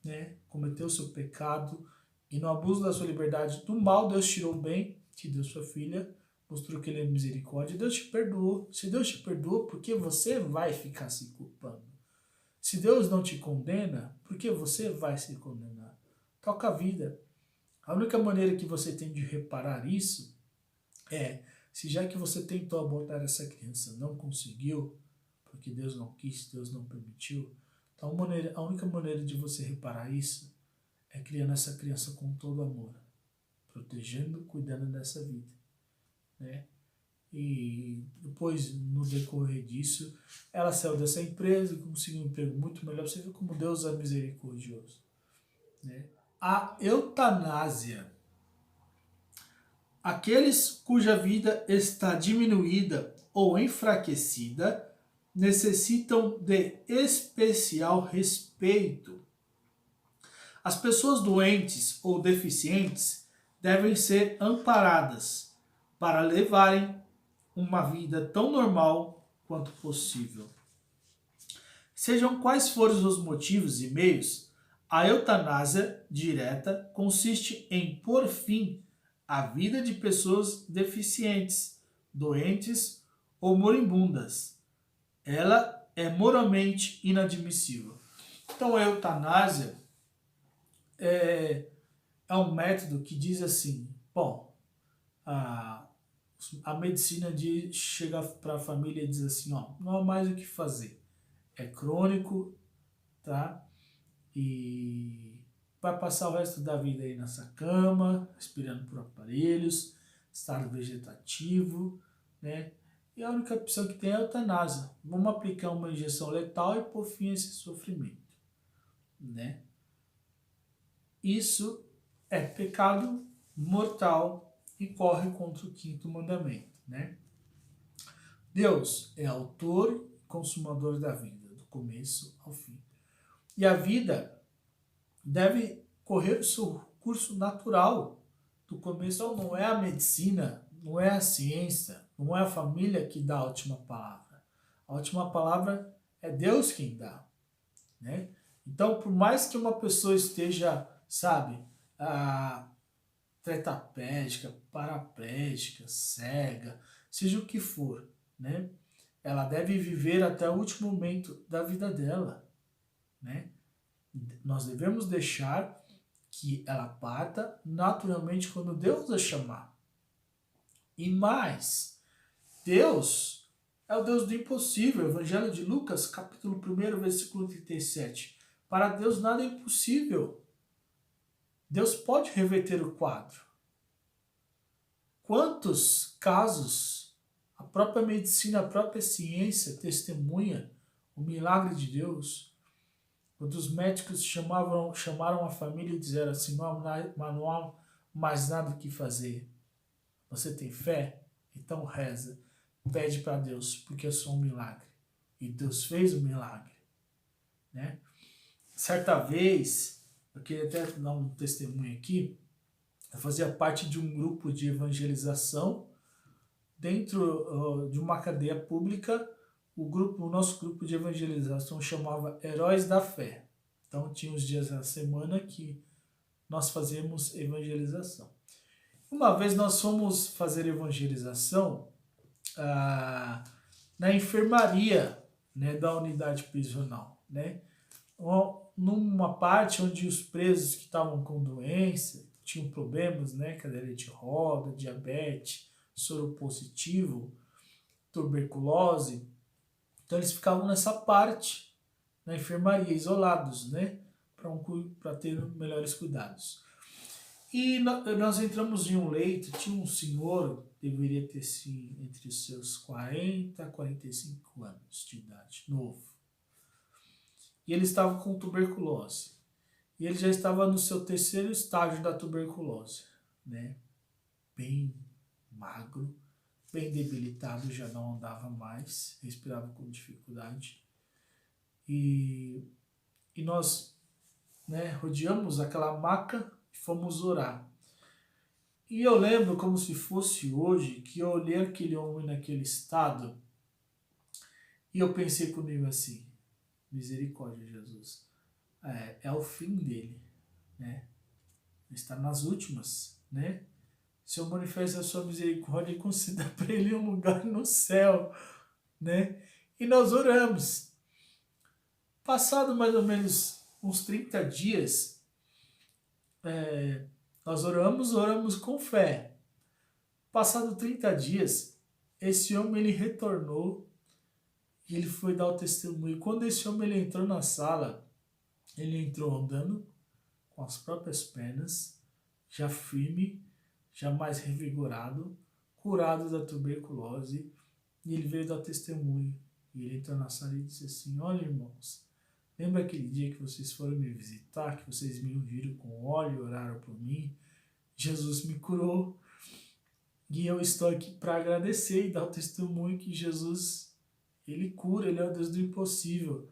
né, cometeu o seu pecado e no abuso da sua liberdade do mal, Deus tirou o bem, te deu sua filha, mostrou que ele é misericórdia, Deus te perdoou. Se Deus te perdoou, por que você vai ficar se culpando? Se Deus não te condena, por que você vai se condenar? Toca a vida. A única maneira que você tem de reparar isso é, se já que você tentou abortar essa criança, não conseguiu, porque Deus não quis, Deus não permitiu, então a única maneira de você reparar isso é criando essa criança com todo amor, protegendo, cuidando dessa vida, né? E depois, no decorrer disso, ela saiu dessa empresa e conseguiu um emprego muito melhor. Você vê como Deus é misericordioso, né? A eutanásia. Aqueles cuja vida está diminuída ou enfraquecida necessitam de especial respeito. As pessoas doentes ou deficientes devem ser amparadas para levarem uma vida tão normal quanto possível. Sejam quais forem os motivos e meios, a eutanásia direta consiste em pôr fim à vida de pessoas deficientes, doentes ou moribundas. Ela é moralmente inadmissível. Então a eutanásia é um método que diz assim, bom, a medicina chega para a família e diz assim, ó, não há mais o que fazer. É crônico, tá? E vai passar o resto da vida aí nessa cama, respirando por aparelhos, estado vegetativo, né? E a única opção que tem é a eutanásia. Vamos aplicar uma injeção letal e pôr fim a esse sofrimento, né? Isso é pecado mortal e corre contra o quinto mandamento, né? Deus é autor e consumador da vida, do começo ao fim. E a vida deve correr o seu curso natural, do começo ao não é a medicina, não é a ciência, não é a família que dá a última palavra. A última palavra é Deus quem dá, né? Então, por mais que uma pessoa esteja, sabe, tetraplégica, paraplégica, cega, seja o que for, né? Ela deve viver até o último momento da vida dela, né? Nós devemos deixar que ela parta naturalmente quando Deus a chamar. E mais, Deus é o Deus do impossível. Evangelho de Lucas, capítulo 1, versículo 37. Para Deus nada é impossível. Deus pode reverter o quadro. Quantos casos a própria medicina, a própria ciência testemunha o milagre de Deus? Quando os médicos chamaram a família e disseram assim, não há mais nada que fazer. Você tem fé? Então reza. Pede para Deus, porque é só um milagre. E Deus fez o milagre, né? Certa vez, eu queria até dar um testemunho aqui, eu fazia parte de um grupo de evangelização dentro de uma cadeia pública. O nosso grupo de evangelização chamava Heróis da Fé. Então tinha os dias da semana que nós fazíamos evangelização. Uma vez nós fomos fazer evangelização na enfermaria, né, da unidade prisional, né? Numa parte onde os presos que estavam com doença, tinham problemas, né, cadeira de roda, diabetes, soro positivo, tuberculose. Então eles ficavam nessa parte, na enfermaria, isolados, né? Para ter melhores cuidados. E nós entramos em um leito, tinha um senhor, deveria ter sido entre os seus 40 a 45 anos de idade, novo. E ele estava com tuberculose. E ele já estava no seu terceiro estágio da tuberculose, né? Bem magro, bem debilitado, já não andava mais, respirava com dificuldade. E nós, né, rodeamos aquela maca e fomos orar. E eu lembro como se fosse hoje que eu olhei aquele homem naquele estado e eu pensei comigo assim, misericórdia, Jesus, é o fim dele, né? Está nas últimas, né? O Senhor manifesta a sua misericórdia e conceda para ele um lugar no céu, né? E nós oramos. Passado mais ou menos uns 30 dias, nós oramos com fé. Passado 30 dias, esse homem ele retornou e ele foi dar o testemunho. Quando esse homem ele entrou na sala, ele entrou andando com as próprias pernas, já firme, já mais revigorado, curado da tuberculose, e ele veio dar testemunho. E ele entrou na sala e disse assim: olha, irmãos, lembra aquele dia que vocês foram me visitar, que vocês me ungiram com óleo e oraram por mim? Jesus me curou. E eu estou aqui para agradecer e dar o testemunho que Jesus, ele cura, ele é o Deus do impossível.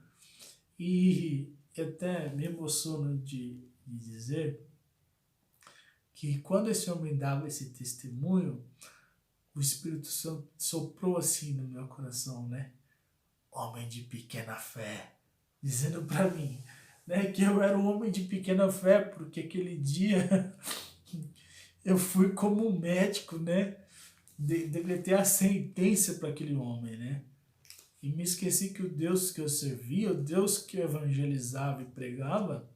E até me emociono de dizer que quando esse homem dava esse testemunho, o Espírito Santo soprou assim no meu coração, né? Homem de pequena fé, dizendo para mim, né, que eu era um homem de pequena fé, porque aquele dia eu fui como médico, né? Decretei a sentença para aquele homem, né? E me esqueci que o Deus que eu servia, o Deus que eu evangelizava e pregava,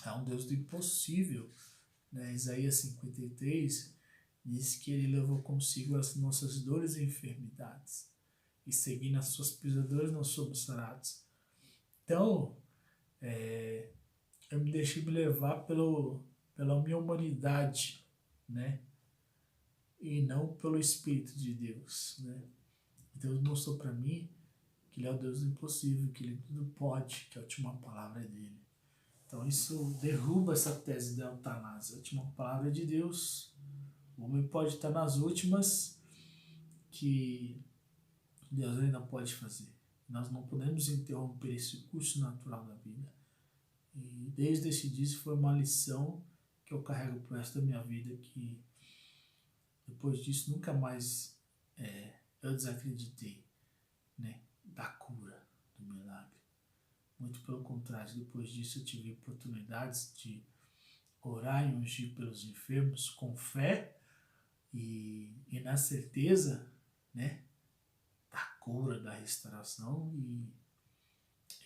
é um Deus do impossível. Né? Isaías 53 diz que ele levou consigo as nossas dores e enfermidades. E seguindo as suas pisaduras nós somos sarados. Então, eu me deixei me levar pela minha humanidade, né? E não pelo Espírito de Deus, né? Deus mostrou para mim que ele é o Deus do impossível, que ele tudo pode, que a última palavra é dele. Então isso derruba essa tese da eutanásia. A última palavra é de Deus. O homem pode estar nas últimas que Deus ainda pode fazer. Nós não podemos interromper esse curso natural da vida. E desde esse dia isso foi uma lição que eu carrego pro resto da minha vida, que depois disso nunca mais eu desacreditei, né, da cura, do milagre. Muito pelo contrário, depois disso eu tive oportunidades de orar e ungir pelos enfermos com fé e na certeza, né, da cura, da restauração, e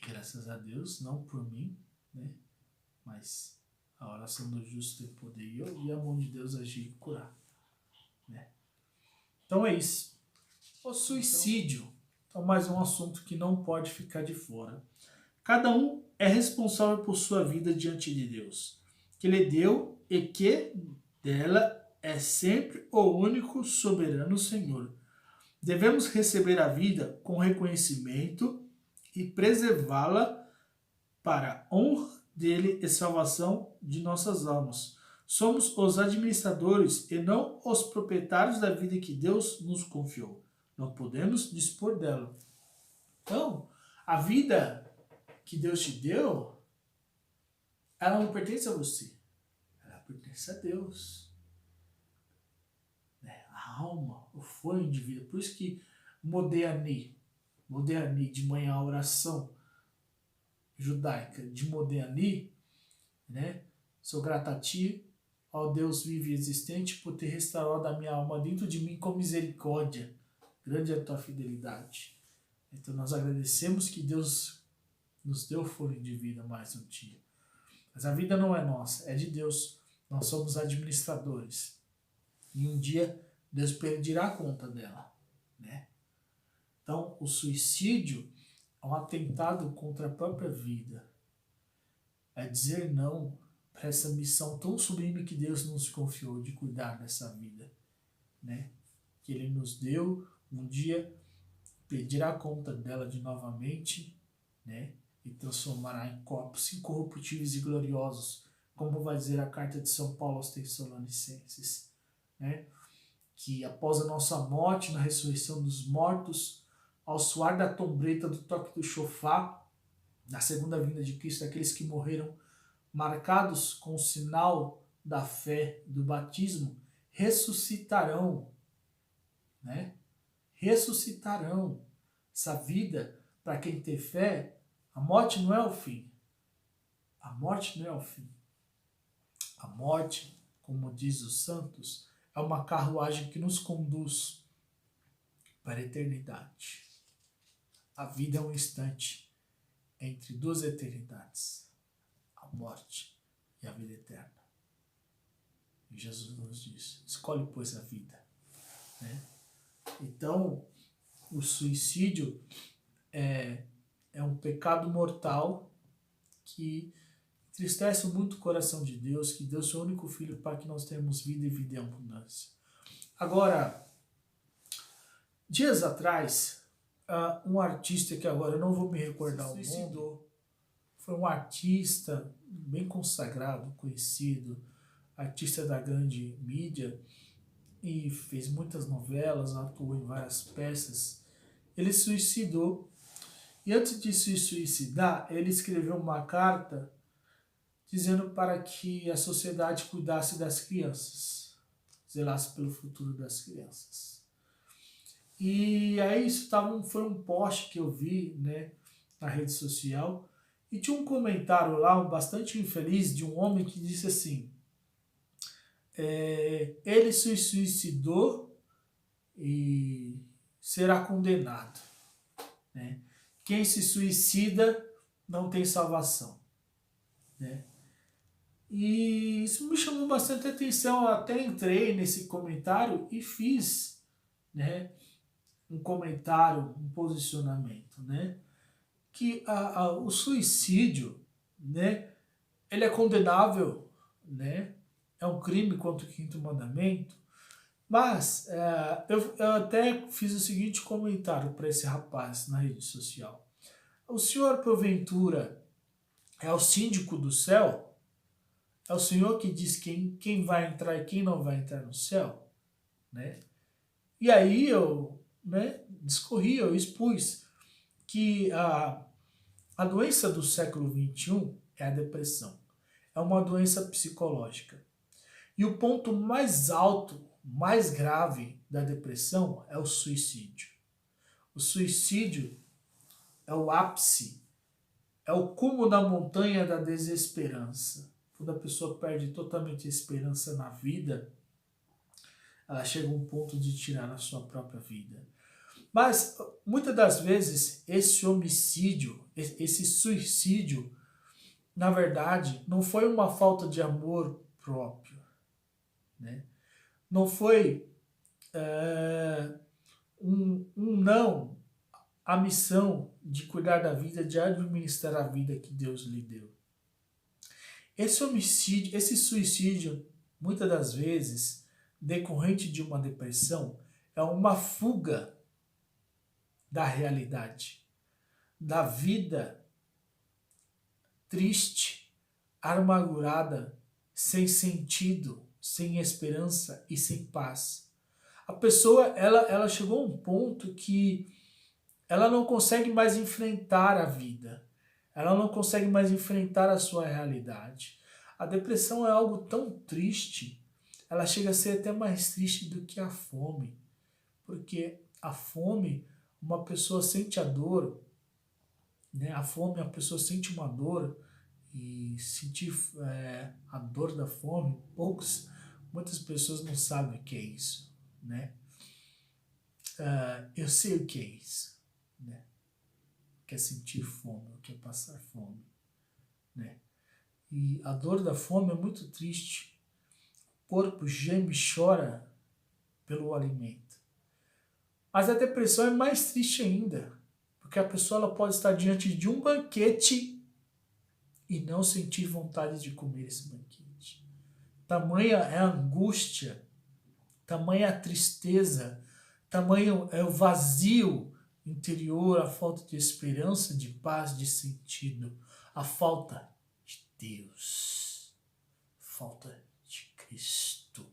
graças a Deus, não por mim, né, mas a oração do justo tem poder e a mão de Deus agir e curar, né. Então é isso. O suicídio é mais um assunto que não pode ficar de fora. Cada um é responsável por sua vida diante de Deus, que lhe deu e que dela é sempre o único soberano Senhor. Devemos receber a vida com reconhecimento e preservá-la para a honra dele e salvação de nossas almas. Somos os administradores e não os proprietários da vida que Deus nos confiou. Não podemos dispor dela. Então, a vida que Deus te deu, ela não pertence a você. Ela pertence a Deus. A alma, o fôlego de vida. Por isso que Modéani, de manhã a oração judaica de Modéani, né? Sou grato a ti, ó Deus vivo e existente, por ter restaurado a minha alma dentro de mim com misericórdia. Grande é a tua fidelidade. Então nós agradecemos que Deus nos deu fôlego de vida mais um dia. Mas a vida não é nossa, é de Deus. Nós somos administradores. E um dia Deus pedirá conta dela, né? Então, o suicídio é um atentado contra a própria vida. É dizer não para essa missão tão sublime que Deus nos confiou de cuidar dessa vida, né? Que Ele nos deu, um dia pedirá conta dela de novamente, né? E transformará em corpos incorruptíveis e gloriosos, como vai dizer a carta de São Paulo aos Tessalonicenses, né? Que após a nossa morte, na ressurreição dos mortos, ao soar da trombeta, do toque do chofar, na segunda vinda de Cristo, aqueles que morreram marcados com o sinal da fé do batismo, ressuscitarão, né? Ressuscitarão. Essa vida, para quem tem fé, a morte não é o fim. A morte não é o fim. A morte, como diz os santos, é uma carruagem que nos conduz para a eternidade. A vida é um instante entre duas eternidades, a morte e a vida eterna. E Jesus nos diz, escolhe, pois, a vida, né? Então, o suicídio é um pecado mortal que entristece muito o coração de Deus, que deu seu único filho para que nós tenhamos vida e vida em abundância. Agora, dias atrás, um artista que agora eu não vou me recordar o nome, foi um artista bem consagrado, conhecido, artista da grande mídia, e fez muitas novelas, atuou em várias peças. Ele se suicidou, e antes de se suicidar, ele escreveu uma carta dizendo para que a sociedade cuidasse das crianças, zelasse pelo futuro das crianças. E aí isso foi um post que eu vi, né, na rede social, e tinha um comentário lá, bastante infeliz, de um homem que disse assim, ele se suicidou e será condenado, né? Quem se suicida não tem salvação, né? E isso me chamou bastante atenção. Eu até entrei nesse comentário e fiz, né, um comentário, um posicionamento, né, que o suicídio, né, ele é condenável, né, é um crime contra o quinto mandamento, mas eu até fiz o seguinte comentário para esse rapaz na rede social. O senhor, porventura, é o síndico do céu? É o Senhor que diz quem vai entrar e quem não vai entrar no céu, né? E aí eu, né, discorri, eu expus que a doença do século XXI é a depressão. É uma doença psicológica. E o ponto mais alto, mais grave da depressão é o suicídio. O suicídio é o ápice, é o cume da montanha da desesperança. Quando a pessoa perde totalmente a esperança na vida, ela chega a um ponto de tirar a sua própria vida. Mas, muitas das vezes, esse homicídio, esse suicídio, na verdade, não foi uma falta de amor próprio, né? Não foi um não à missão de cuidar da vida, de administrar a vida que Deus lhe deu. Esse homicídio, esse suicídio, muitas das vezes, decorrente de uma depressão, é uma fuga da realidade, da vida triste, amargurada, sem sentido, sem esperança e sem paz. A pessoa, ela chegou a um ponto que ela não consegue mais enfrentar a vida. Ela não consegue mais enfrentar a sua realidade. A depressão é algo tão triste, ela chega a ser até mais triste do que a fome. Porque a fome, uma pessoa sente a dor, né? A fome, a pessoa sente uma dor, e sentir a dor da fome, muitas pessoas não sabem o que é isso, né? Eu sei o que é isso, né? Que é sentir fome, o que é passar fome, né? E a dor da fome é muito triste. O corpo geme e chora pelo alimento. Mas a depressão é mais triste ainda, porque a pessoa ela pode estar diante de um banquete e não sentir vontade de comer esse banquete. Tamanha é a angústia, tamanha a tristeza, tamanho é o vazio interior, a falta de esperança, de paz, de sentido, a falta de Deus, falta de Cristo,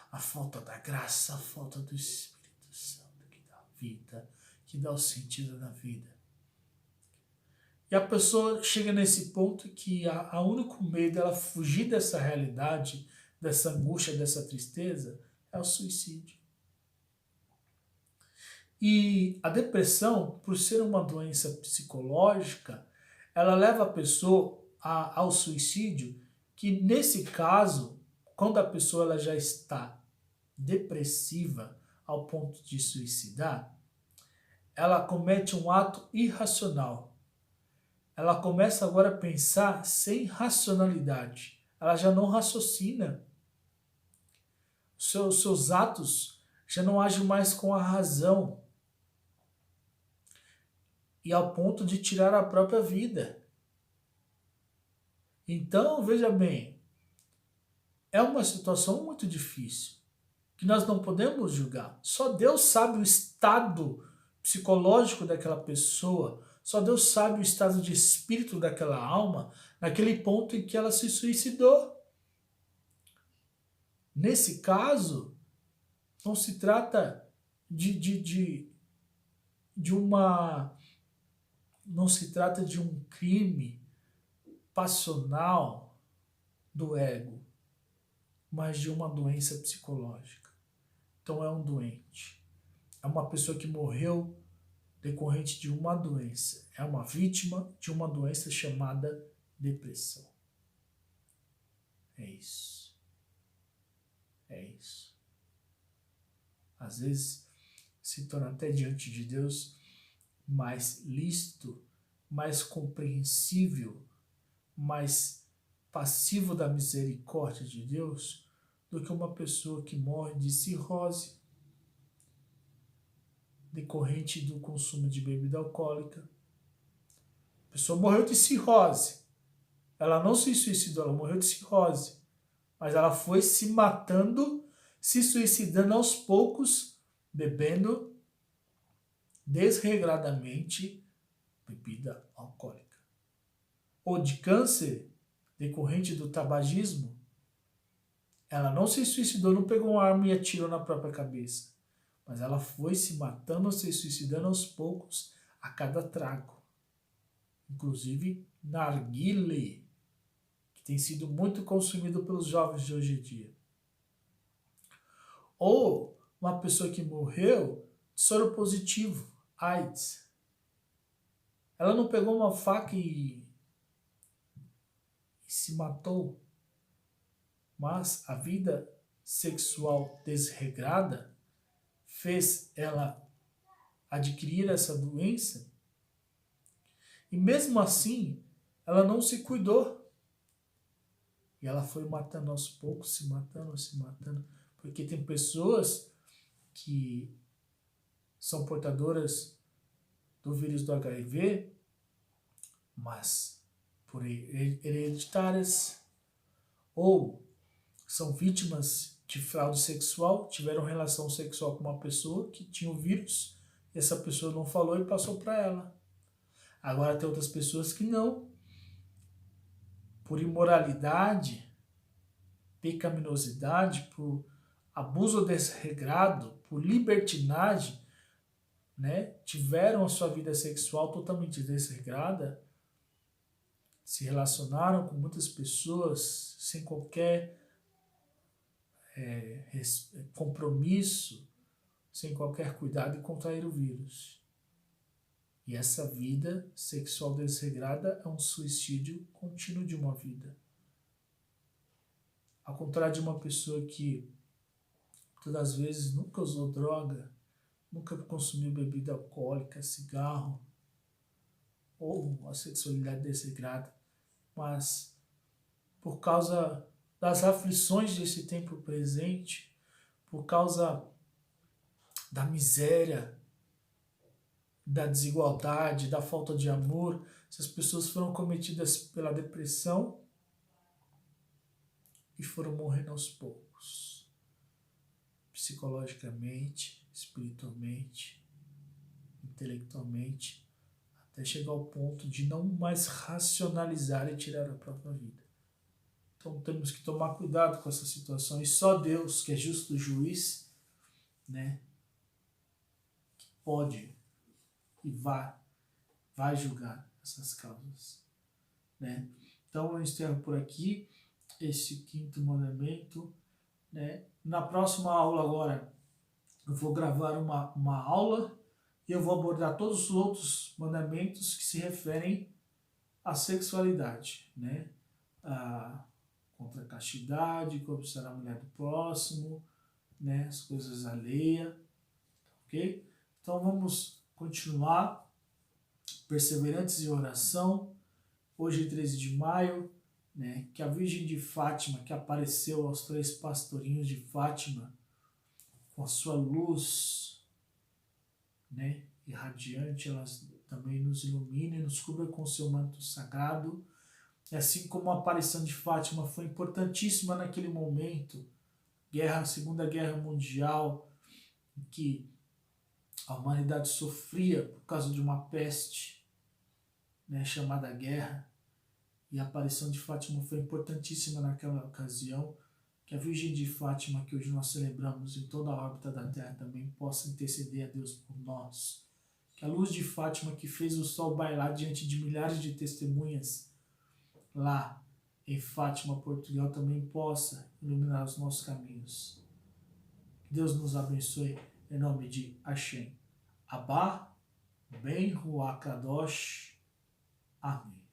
a falta da graça, a falta do Espírito Santo que dá vida, que dá o sentido da vida. E a pessoa chega nesse ponto que a único meio dela fugir dessa realidade, dessa angústia, dessa tristeza, é o suicídio. E a depressão, por ser uma doença psicológica, ela leva a pessoa ao suicídio, que nesse caso, quando a pessoa ela já está depressiva ao ponto de suicidar, ela comete um ato irracional. Ela começa agora a pensar sem racionalidade. Ela já não raciocina. Seus atos já não agem mais com a razão. E ao ponto de tirar a própria vida. Então, veja bem, é uma situação muito difícil, que nós não podemos julgar. Só Deus sabe o estado psicológico daquela pessoa, só Deus sabe o estado de espírito daquela alma, naquele ponto em que ela se suicidou. Nesse caso, não se trata não se trata de um crime passional do ego, mas de uma doença psicológica. Então é um doente. É uma pessoa que morreu decorrente de uma doença. É uma vítima de uma doença chamada depressão. É isso. É isso. Às vezes se torna até diante de Deus mais lícito, mais compreensível, mais passivo da misericórdia de Deus do que uma pessoa que morre de cirrose decorrente do consumo de bebida alcoólica. A pessoa morreu de cirrose. Ela não se suicidou, ela morreu de cirrose. Mas ela foi se matando, se suicidando aos poucos, bebendo desregradamente bebida alcoólica. Ou de câncer decorrente do tabagismo, ela não se suicidou, não pegou uma arma e atirou na própria cabeça, mas ela foi se matando, se suicidando aos poucos a cada trago. Inclusive narguilé, que tem sido muito consumido pelos jovens de hoje em dia. Ou uma pessoa que morreu de soro positivo, AIDS. Ela não pegou uma faca e se matou, mas a vida sexual desregrada fez ela adquirir essa doença e mesmo assim ela não se cuidou. E ela foi matando aos poucos, se matando, porque tem pessoas que são portadoras do vírus do HIV, mas por hereditárias, ou são vítimas de fraude sexual, tiveram relação sexual com uma pessoa que tinha o vírus, e essa pessoa não falou e passou para ela. Agora tem outras pessoas que não, por imoralidade, pecaminosidade, por abuso desregrado, por libertinagem, né, tiveram a sua vida sexual totalmente desregrada, se relacionaram com muitas pessoas sem qualquer compromisso, sem qualquer cuidado e contraíram o vírus. E essa vida sexual desregrada é um suicídio contínuo de uma vida. Ao contrário de uma pessoa que todas as vezes nunca usou droga, nunca consumiu bebida alcoólica, cigarro, ou a sexualidade desregrada, mas por causa das aflições desse tempo presente, por causa da miséria, da desigualdade, da falta de amor. Essas pessoas foram cometidas pela depressão e foram morrendo aos poucos, psicologicamente, espiritualmente, intelectualmente, até chegar ao ponto de não mais racionalizar e tirar a própria vida. Então temos que tomar cuidado com essas situações. Só Deus, que é justo juiz, né, que pode e vai julgar essas causas, né? Então eu encerro por aqui esse quinto mandamento, né? Na próxima aula agora eu vou gravar uma aula e eu vou abordar todos os outros mandamentos que se referem à sexualidade, né? Contra a castidade, cobiçar a mulher do próximo, né? As coisas alheias, ok? Então vamos continuar perseverantes em oração. Hoje, 13 de maio, né? Que a Virgem de Fátima, que apareceu aos 3 pastorinhos de Fátima, com a sua luz, né, irradiante, ela também nos ilumina e nos cubra com o seu manto sagrado. E assim como a aparição de Fátima foi importantíssima naquele momento, Segunda Guerra Mundial, em que a humanidade sofria por causa de uma peste, né, chamada guerra, e a aparição de Fátima foi importantíssima naquela ocasião. Que a Virgem de Fátima, que hoje nós celebramos em toda a órbita da Terra, também possa interceder a Deus por nós. Que a luz de Fátima, que fez o sol bailar diante de milhares de testemunhas lá em Fátima, Portugal, também possa iluminar os nossos caminhos. Que Deus nos abençoe em nome de Hashem. Abba, Ben Ruach Kadosh. Amém.